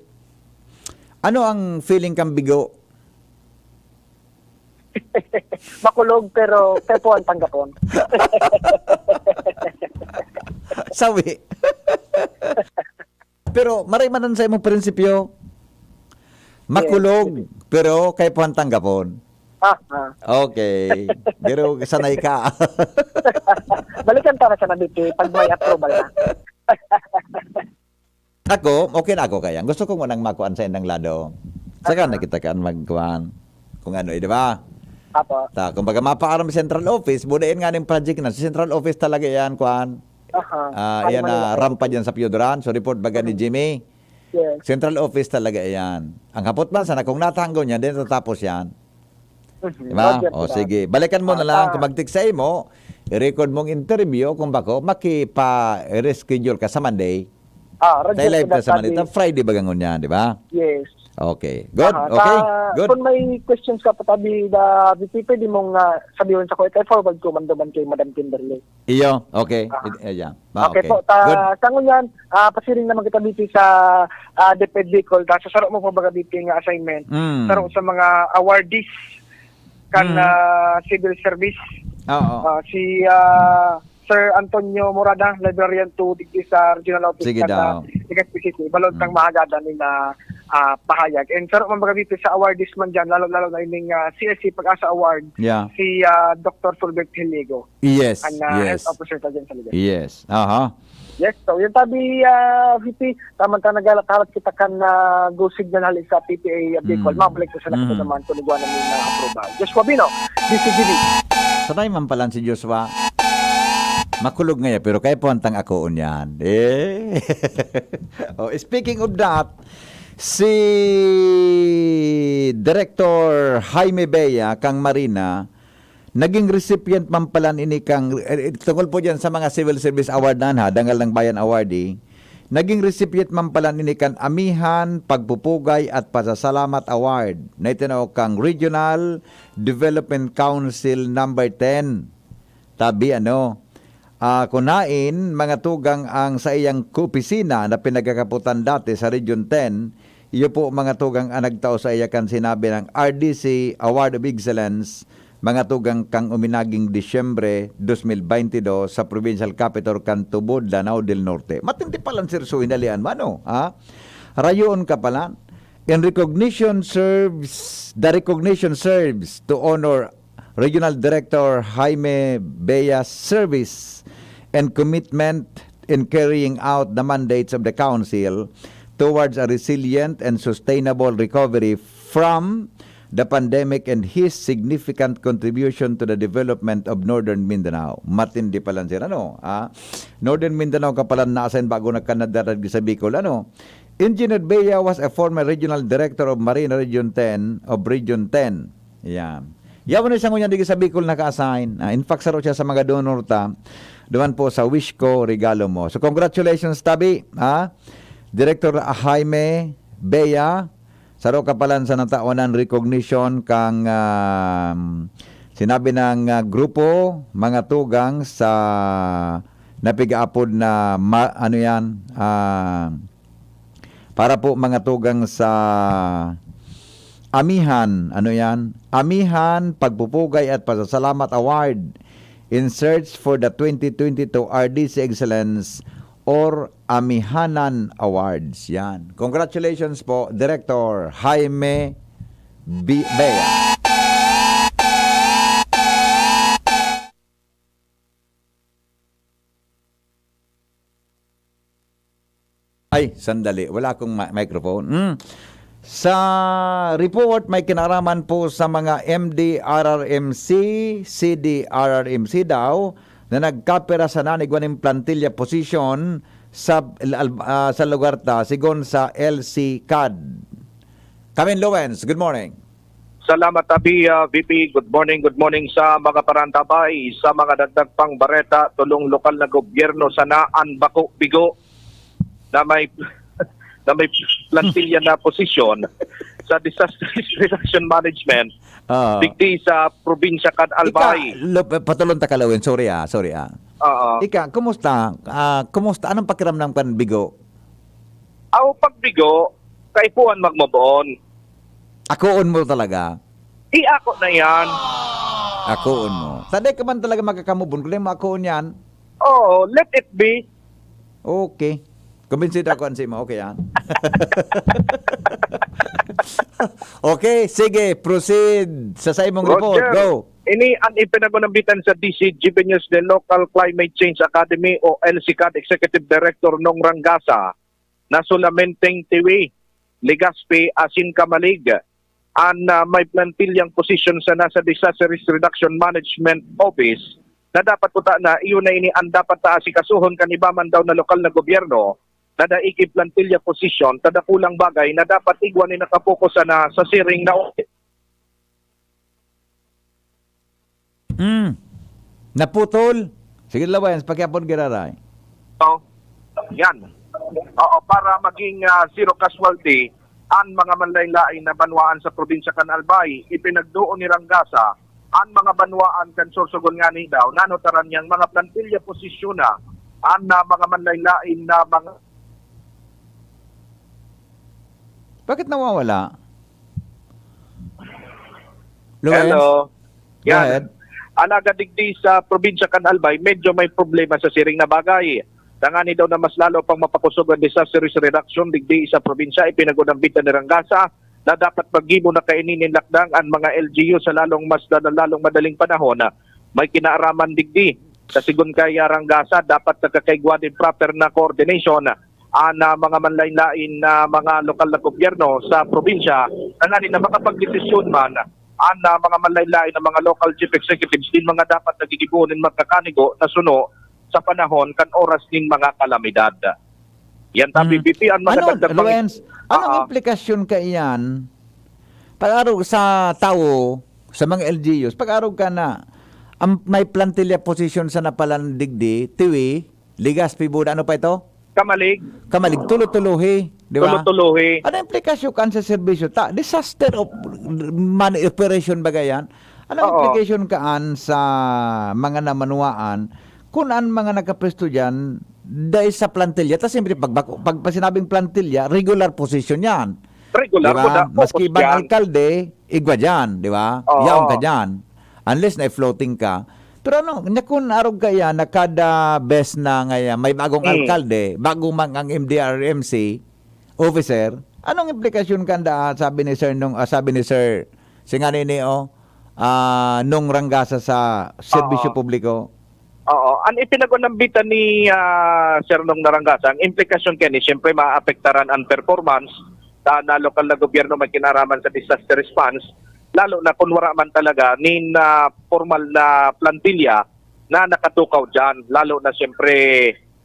Ano ang feeling kang bigo? Makulog pero tepo ang tanggapon. Sawi. Pero maray manan sa imong prinsipyo. Makulog pero kay puan tanggapon. Okay. Pero sanay ka. Balikan para sa nabiti pag may approval na. Ako, okay na ako kaya. Gusto ko munang makuan sa indang lado. Saka na kita kan magkuan. Kung ano, di ba? Apo. Kung baga mapaaram sa central office, budain nga ng project na. Sa central office talaga yan, kuan. Yan rampa dyan sa Piodoran. So report baga ni Jimmy. Yes. Central office talaga yan. Ang hapot ba, sana kung natanggo niya, din tatapos yan. Diba? O sige, balikan mo na lang. Kung mag-tiksay mo, i-record mong interview kung bako, makipa-reschedule ka sa Monday. Sa live ka sa Manila. Friday bagangon yan, di ba? Yes. Okay. Good. Okay. Good. Kung may questions ka patabi da VP, pwede mong sabihin sa ko, forward ko mandaman kay Madam Kimberly. Iyo. Okay. Okay po. Tangon yan, pasiring naman kita VP sa DepEd Bicol. Sa saro mo po baga VP nga assignment. Saro sa mga awardees kan civil service. Si Sir Antonio Morada, librarian to digdi sa regional office sa Legazpi City. Balod kang mahagada ni na pahayag. And sir, mga dito sa awardees man dyan, lalo na yung CSC Pag-asa Award, si Dr. Fulbert Hiligo. Yes. Health Officer ta dyan sa Legazpi. Yes. Yes, so yung tabi, VP, tamang nagalat kita kan go signal sa PPA Bicol. Mabalik ko sa nakita naman kung nagawa namin na approval. Joshua Bino, DCGD. Sanay man pala si Joshua. Makulog ngayon, pero kaya po antang ako unyan. Speaking of that, si Director Jaime Bea, kang Marina, naging recipient man pala ini kang, tungkol po dyan sa mga Civil Service Award na Dangal ng Bayan Awardee, naging recipient man pala ini kang Amihan, Pagpupugay at Pasasalamat Award na itinawag kang Regional Development Council number 10. Tabi kunain, mga tugang ang sa iyang opisina na pinagkakaputan dati sa Region 10, iyo po mga tugang ang nagtao sa iya kan sinabi ng RDC Award of Excellence, mga tugang kang uminaging Disyembre 2022 sa Provincial Capital kan Tubod, Lanao del Norte. Matindi palang sirso inalian mano, rayon ka pala. The recognition serves to honor Regional Director Jaime Bea's service and commitment in carrying out the mandates of the Council towards a resilient and sustainable recovery from the pandemic and his significant contribution to the development of Northern Mindanao. Matindi pala siya, Northern Mindanao ka pala naasain bago nagkanadarag sa Bicol, Engineer Bea was a former Regional Director of Marina Region 10 of Region 10. Yan. Yawan na isang ngunyan digi sa Bicol naka-assign. In fact, saro siya sa mga donor ta. Duman po sa wish ko, regalo mo. So, congratulations, Tabi. Director Jaime Bea. Saro ka pala sa nataonan recognition kang sinabi ng grupo, mga tugang sa napigaapod na para po mga tugang sa Amihan, Amihan, Pagpupugay at Pasasalamat Award in search for the 2022 RDC Excellence or Amihanan Awards. Yan. Congratulations po, Director Jaime Bea. Ay, sandali. Wala akong microphone. Sa report, may kinaraman po sa mga MD-RRMC, CD-RRMC daw, na nagkapera sa nanigwaning plantilla position sa lugar ta, sigon sa LC CAD. Kamin Lowens, good morning. Salamat tabi, VP. Good morning sa mga parantabay, sa mga dagdag pang bareta, tulong lokal na gobyerno sa Naan, Bako, Bigo, na may plantilla na posisyon sa Disaster Risk Reduction Management digdi sa probinsya kan Albay. Patulong ta kalawin, sorry. Ika, kumusta? Anong pakiramdam kan Bigo? Aw pagbigo, kaipuan magmaboon. Akoon mo talaga? Ako na yan. Akoon mo. Taday ka man talaga magkakamubon, kung mo akoon yan? Oh, let it be. Okay. Kumbinsid ako ang mo. Okay yan. Okay, sige. Proceed sa imong report. Roger, Go. Ini ang ipinagunambitan sa DCGB News the Local Climate Change Academy o LCCAD Executive Director Nong Rangasa na sulamenteng tiwi, Ligaspi, Asin Kamalig, may plantilyang posisyon sa nasa Disaster Risk Reduction Management Office na dapat puta na iyon na ini ang dapat asikasuhon kanibaman daw na lokal na gobyerno na daiki plantilya posisyon tada kulang bagay na dapat igwan ni nakapokus na sa siring na office. Naputol. Sige lawayan, pakiapon giraray. Yan. Oo, para maging zero casualty ang mga manlaylain na banwaan sa probinsya kan Albay, ipinagdoon ni Rangasa ang mga banwaan kan Sorsogon nga ni daw, nanotaran niyang mga plantilya posisyon na ang mga manlaylain na mga... Bakit nawawala? Hello. Go ahead. Alaga digdi sa probinsya kan Albay, medyo may problema sa siring na bagay. Tangani daw na mas lalo pang mapakusog ang disaster risk reduction digdi sa probinsya, ipinagunambitan ni Rangasa na dapat paggibo na kainin lakdang ang mga LGU sa lalong madaling panahon na may kinaaraman digdi. Sa sigun kay Rangasa, dapat nakakaigwa din proper na coordination na mga manlain-lain na mga lokal na gobyerno sa probinsya na na makapagdesisyon man ang mga manlain-lain na mga local chief executives din mga dapat nagigibunin magkakanigo na suno sa panahon kan oras ning mga kalamidad. Yan tabi BP ang mga dagdag anong implikasyon ka iyan pag-araw sa tao sa mga LGUs, pag-araw ka na may plantilla position sa napalandigdi, tiwi, Ligaspi, Buda, ano pa ito? Kamalig, tulo-tuluhi, di ba? Tulo-tuluhi. Ano implikasyon kan sa serbisyo? Disaster operation ba yan? Anong implication kaan sa mga namanuaan kung ang mga nakapresto dyan dahil sa plantilla? Tapos siyempre, pag sinabing plantilla, regular position yan. Regular, diba? Maski ibang alkalde, igwa dyan, di ba? Yaon ka dyan. Unless na floating ka. Pero kung arog kaya na kada best na ngayon, may bagong alkalde, bagong ang MDRMC officer, anong implikasyon kanda sabi ni Sir singani ni nung Rangasa sa serbisyo publiko? Oo, ang ipinagunambitan ni Sir Nong Narangasa, ang implikasyon kani siyempre maapektaran ang performance na lokal na gobyerno may kinaraman sa disaster response, lalo na kung wala man talaga ni formal na plantilla na nakatukaw dyan. Lalo na siyempre,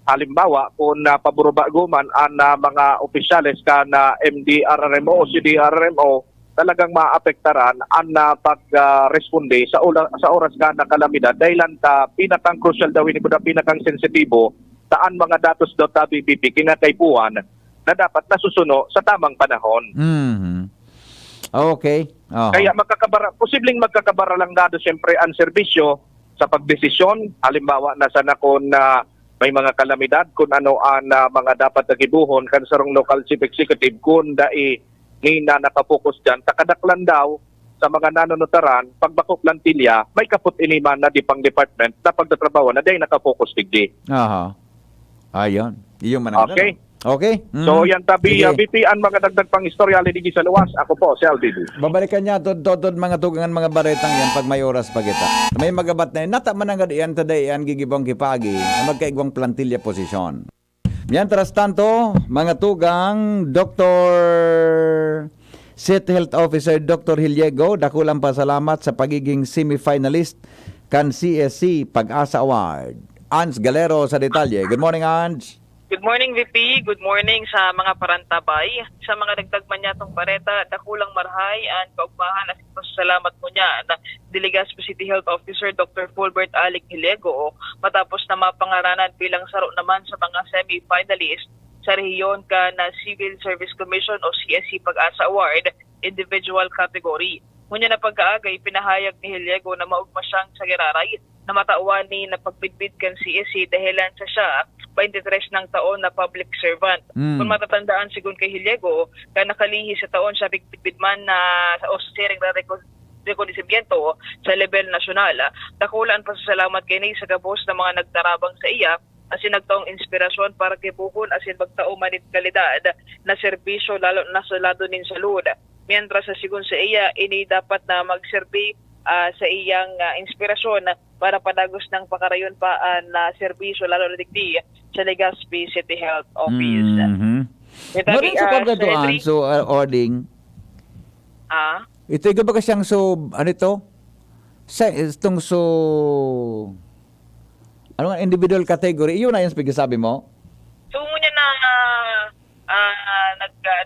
halimbawa, kung paburubaguman ang mga opisyales ka na MD-RRMO o CD-RRMO, talagang maapektaran ang pag-responde sa oras ka na kalamidad. Dahilan pinakang crucial daw ini ko pinakang sensitibo saan mga datos daw tabi BP kinakaipuan na dapat nasusuno sa tamang panahon. Okay. Kaya posibleng magkakabara lang dado siyempre ang serbisyo sa pagdesisyon. Halimbawa, nasa nakon na may mga kalamidad kung ano ang mga dapat nagibuhon kan sarong local chief executive kung dai ni na nakapokus dyan. Takadaklan daw sa mga nanonotaran, pagbako plantilla, may kaput iniman na di pang department na pagdatrabaho na dahil nakapokus digdi. Ayun. Iyong manang. Okay. Okay. So yan tabi BP ang mga dagdag pang istorya digi sa luwas. Ako po si LBB. Babalikan niya tod mga tugangan mga baretang yan pag may oras pa kita. May magabat na nata manangad iyan today yan gigibong kipagi na magkaigwang plantilla posisyon. Mientras tanto, mga tugang Dr. City Health Officer Dr. Hiliego, dakulang pasalamat sa pagiging semi-finalist kan CSC Pag-asa Award. Ans Galero sa detalye. Good morning, Ans. Good morning, VP. Good morning sa mga parantabay. Sa mga nagtagman niya itong pareta, dakulang marhay at kaugmahan at salamat mo niya na Legazpi City Health Officer Dr. Fulbert Alec Hiliego matapos na mapangaranan bilang saro naman sa mga semi-finalist sa rehiyon ka na Civil Service Commission o CSC Pag-asa Award individual category. Ngunyan na pagkaagay, pinahayag ni Hiliego na maugma siyang sa giraray na matauan ni na pagbidbid kan CSC dahilan sa siya 23 ng taon na public servant. Kung matatandaan sigun kay Hiliego, ka nakalihi sa taon siya bigbidbid man na sa osisiring na rekonisimiento sa level nasyonal. Dakulaan pasasalamat kay ni sa gabos na mga nagtarabang sa iya asin nagtaong inspirasyon para kay Bukon asin magtao manit kalidad na serbisyo lalo na sa lado nin salud. Mientras sa sigun sa iya, ini dapat na magserbi sa iyang inspirasyon para padagos ng pakarayon pa na serbisyo lalo na digdi sa Legazpi City Health Office. Marin sa pagkatuan, so ording. Ito yung ba kasyang so, ano ito? Sa itong so, ano nga, individual category, iyon na yung sabi mo? So, muna na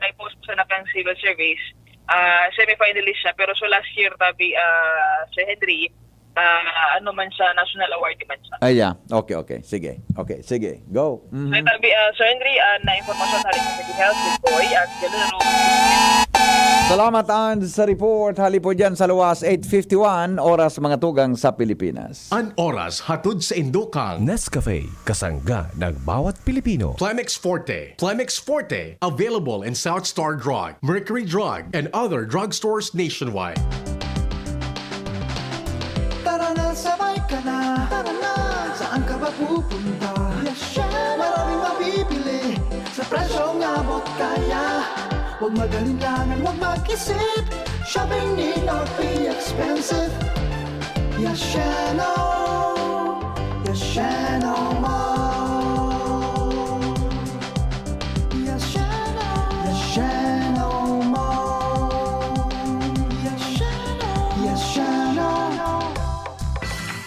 nag-post sa nakang civil service, semi-finalist siya, pero so last year tabi si Henry, ano man siya, national award man siya. Yeah. Okay. Sige. Go. So, tabi, so Henry, na informasyon sa City Health, Boy, at gano'n. Salamat sa report. Hali po dyan sa luwas 8:51 oras mga tugang sa Pilipinas. An oras hatod sa Indokang Nescafe, kasangga ng bawat Pilipino. Plemex Forte. Plemex Forte, available in South Star Drug, Mercury Drug, and other drugstores nationwide. Tara na, sabay ka na. Tara na, saan ka ba pupunta? Maraming mabibili sa presyong abot kaya. Huwag magalinlangan, huwag mag-isip. Shopping need not be expensive. Yashano Mall. Yashano Mall. Yashano.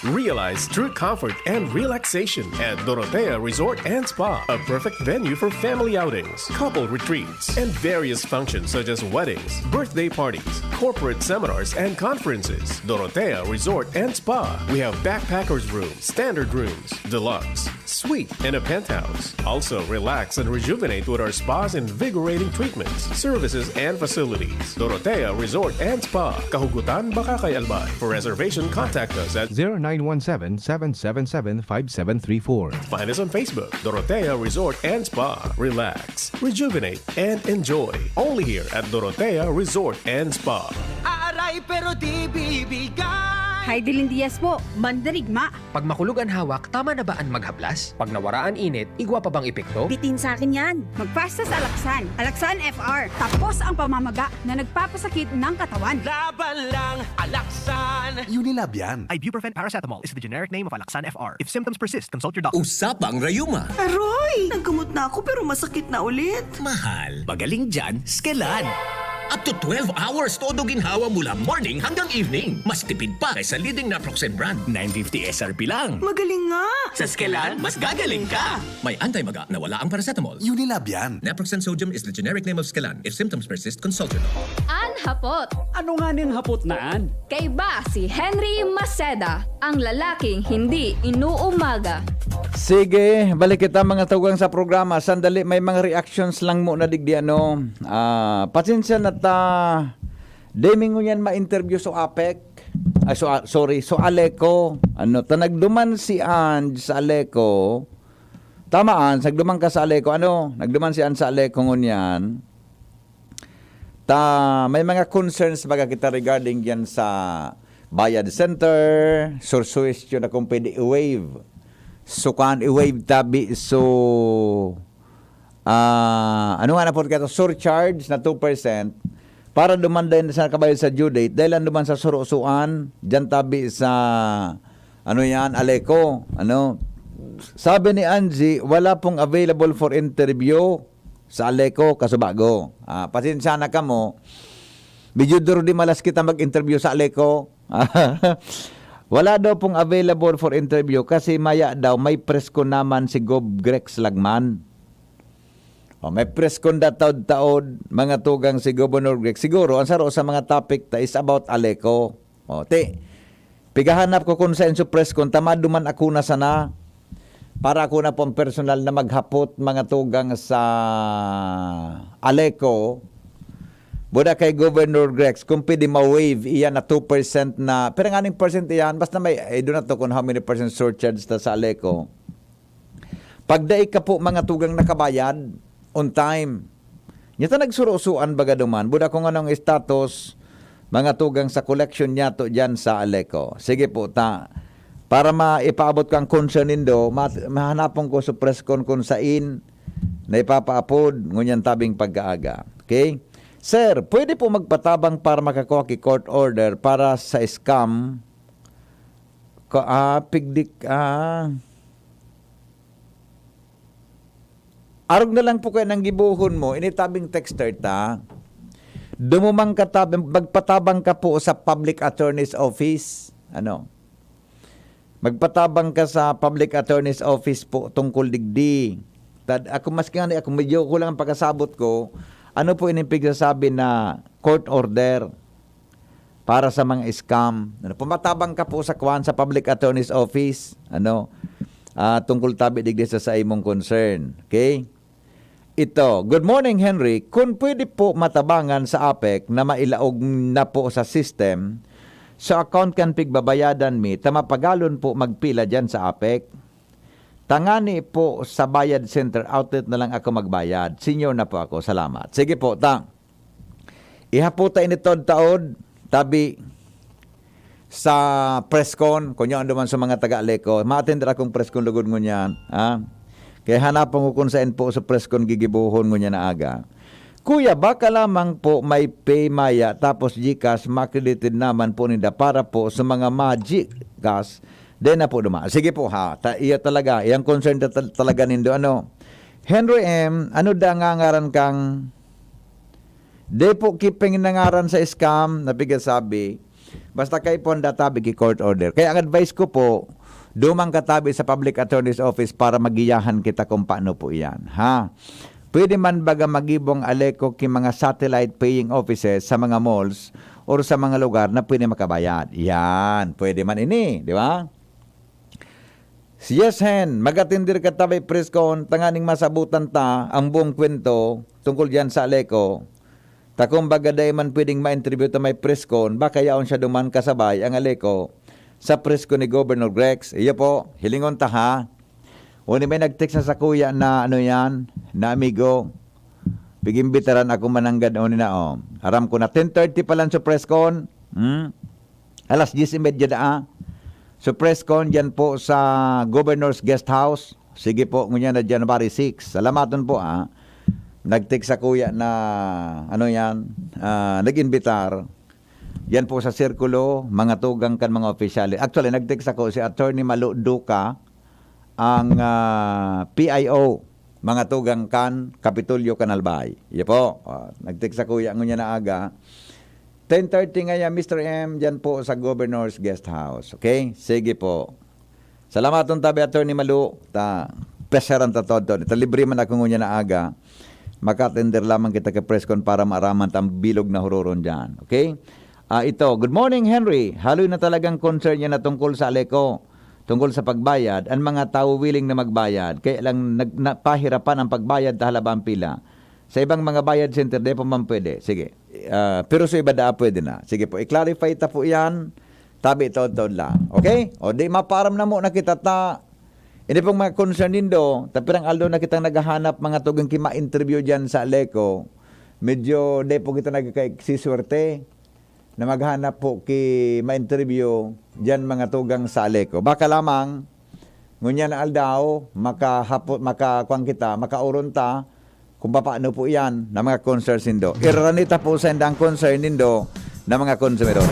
Realize true comfort and relaxation at Dorotea Resort and Spa, a perfect venue for family outings, couple retreats, and various functions such as weddings, birthday parties, corporate seminars, and conferences. Dorotea Resort and Spa. We have backpackers rooms, standard rooms, deluxe, suite, and a penthouse. Also, relax and rejuvenate with our spas and invigorating treatments, services, and facilities. Dorotea Resort and Spa, Kahugutan, Bakakay, Albay. For reservation, contact us at 0917-777-5734. Find us on Facebook, Dorotea Resort and Spa. Relax, rejuvenate, and enjoy. Only here at Dorotea Resort and Spa. Aaray pero di bibigay. Heidelin Diaz po, mandarigma. Pag makulog ang hawak, tama na ba ang maghaplas? Pag nawaraan init, igwa pa bang epekto? Bitin sa akin yan. Magpasta sa Alaksan. Alaksan FR. Tapos ang pamamaga na nagpapasakit ng katawan. Laban lang, Alaksan. Unilab yan. Ibuprofen paracetamol is the generic name of Alaksan FR. If symptoms persist, consult your doctor. Usapang Rayuma. Aroy! Naggamot na ako pero masakit na ulit. Mahal. Magaling dyan, Skelan. Up to 12 hours todo ginhawa mula morning hanggang evening. Mas tipid pa kaysa leading naproxen brand. 950 SRP lang. Magaling nga! Sa Skelan, mas gagaling ka! May anti-maga na wala ang paracetamol. Unilab yan. Naproxen sodium is the generic name of Skelan. If symptoms persist, consult your doctor. Hapot. Ano nga ning hapot naan? Kay ba si Henry Maceda, ang lalaking hindi inuumaga. Sige, balik kita mga tugang sa programa. Sandali, may mga reactions lang muna digdi ano. Pasensya na ta. Deming yan ma-interview so APEC. So Aleco. Ano, nagduman si Ange sa Aleco. Tamaan, nagduman ka sa Aleco. Ano, nagduman si Ange sa Aleco ngunyan. May mga concerns baga kita regarding yan sa Bayad Center, sursuestyo na kung pwede i-waive. So, kan i-waive tabi, so, ano nga na po kato, surcharge na 2%, para dumanda yun sa kabayad sa due date, dahil ang duman sa surusuan, dyan tabi sa, ano yan, Aleco, ano, sabi ni Angie, wala pong available for interview sa Aleco, Kasubago. Pasensya na ka mo, Medyo duro di malas kita mag-interview sa Aleco. Wala daw pong available for interview kasi maya daw may press con naman si Gob Grex Lagman. May press con taod-taod, mga tugang si Governor Grex. Siguro, ang saro sa mga topic is about Aleco. Pigahanap ko konsenso press con, tamad duman ako na sana. Para ako na pong personal na maghapot mga tugang sa Aleco. Buda kay Governor Grex, kung pwede ma-waive iyan na 2% na, pero nga ning percent iyan, basta may, I do not know kung how many percent surcharge ta sa Aleco. Pagdaig ka po mga tugang nakabayad, on time. Nyata nagsurusuan baga duman, buda kung anong status, mga tugang sa collection niya to dyan sa Aleco. Sige po, para maipaabot kang concern nindo, mahanapon ko sa press con kung sain na ipapaapod, ngunyan tabing pagkaaga. Okay? Sir, pwede po magpatabang para makakuha ki court order para sa scam. Arog na lang po kayo ng gibuhon mo, initabing texter ta. Dumumang katabang, magpatabang ka po sa public attorney's office. Magpatabang ka sa public attorney's office po tungkol digdi. Ako ako medyo kulang ang pagkasabot ko. Ano po inipigsasabi na court order para sa mga scam? Pumatabang ka po sa public attorney's office. Tungkol tabi digdi sa imong concern. Okay? Ito, good morning Henry. Kung pwede po matabangan sa APEC na mailaog na po sa system, sa account kan pigbabayadan mi, tamapagalon po magpila dyan sa APEC. Tangani po sa bayad center outlet na lang ako magbayad. Senior na po ako. Salamat. Sige po, ihaputa ini taod, tabi sa presscon, kunyo ando man sa mga taga-Aleco, ma-attend akong presscon lugod ngunyan. Kaya hanapon ko kung saan po sa presscon gigibuhon ngunyan na aga. Kuya, baka lamang po may pay maya tapos GCash makredited naman po nila para po sa mga magic gas. Then na po dumaan. Sige po iya talaga. Iyang concern talaga nindo. Henry M., ano da ngaran kang de po keeping nangaran sa scam, napigasabi. Basta kay po databi ki court order. Kaya ang advice ko po, dumang katabi sa public attorney's office para magiyahan kita kung paano po iyan. Pwede man baga magibong Aleco ki mga satellite paying offices sa mga malls or sa mga lugar na pwede makabayad. Yan, pwede man ini, di ba? Yes, Hen, magatindir ka tabay presscon, tanganing masabutan ta ang buong kwento tungkol dyan sa Aleco. Takong bagaday man pwedeng ma-interview ta may presscon, baka yaon siya duman kasabay ang Aleco sa presscon ni Governor Grex. Iyo po, hilingon ta ha. Uni may nag-text sa kuya na na amigo. Bigimbitaran ako mananggad na Aram ko na 10:30 pa lang sa presscon. Alas 10:30 na So presscon dyan po sa Governor's Guest House. Sige po, ngunyan na January 6. Salamaton po Nag-text sa kuya na nag-invitar. Yan po sa sirkulo, mga tugang kan mga opisyali. Actually, nag-text ako si Attorney Malu Duca, ang PIO, mga tugang kan Kapitulyo Kanalbay. Yan po, nag-text sa kuya ngunyan na aga. 10:30 ngayon, Mr. M, dyan po sa Governor's Guest House. Okay? Sige po. Salamaton tabi, Attorney Malu. Pesaran todo. Libre man ako ngunyan na aga. Makatender lamang kita ka presscon para maaraman tam bilog na huroron dyan. Okay? Ito, good morning Henry. Haloy na talagang concern niya na tungkol sa Aleco, tungkol sa pagbayad. Ang mga tao willing na magbayad, kaya lang nagpahirapan ang pagbayad tahalabang pila. Sa ibang mga bayad center, di pa man pwede. Sige. Pero sa iba pwede na. Sige po, i-clarify ta po yan. Tabi taon lang. Okay? O di maparam na mo na kita Hindi pong mga concern nindo, tapirang aldo na kitang naghahanap mga tugang ma-interview dyan sa Aleco. Medyo di po kita nagkasiswerte na maghanap po ma-interview dyan mga tugang sa Aleco. Baka lamang, ngunyan na aldaw, makakuang kita, makauron ta, kung paano po yan na mga concerns nindo. Iranita po sa indang concern nindo na mga konsumidor.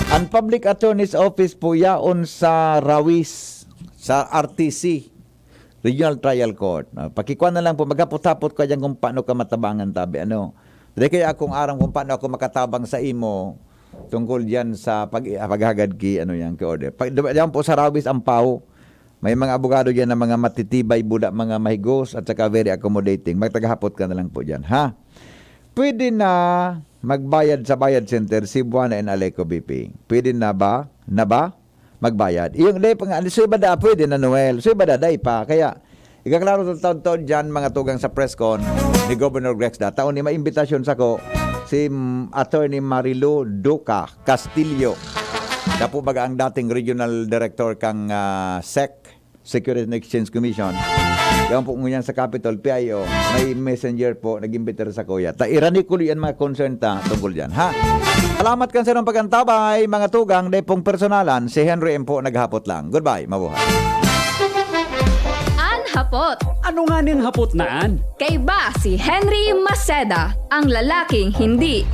Ang Public Attorney's Office po yaon sa Rawis, sa RTC. Regional Trial Court. Pakikuan na lang po, magkapot-tapot ka dyan kung paano ka matabangan tabi. Dahil kaya akong aram kung paano ako makatabang sa imo tungkol dyan sa paghagad ki, order. Diyan po sa Raubis Ampaw, may mga abogado dyan na mga matitibay, budak, mga mahigos, at saka very accommodating. Magtagahapot ka na lang po dyan, ha? Pwede na magbayad sa Bayad Center, Cebuana and Aleco BP. Pwede na ba? Magbayad. Yung day pa nga, so iba da, pwede na Noel. So iba da, day pa. Kaya, ikaklaro sa taon-taon dyan, mga tugang sa presscon ni Governor Grex da. Taon ni maimbitasyon sa ko, si Attorney Marilu Duca Castillo. Siya po baga ang dating regional director kang SEC, Securities and Exchange Commission. Yan po ngunyan sa Capitol, PIO. May messenger po, nag-imbitar sa kuya. Irani ko yan mga concern ta tungkol dyan, ha? Salamat kan sa ng pagkantabay, mga tugang, depong personalan, si Henry M. po naghapot lang. Goodbye, mabuhay. Hapot. Ano nga ning hapot naan? Kay ba si Henry Maceda, ang lalaking hindi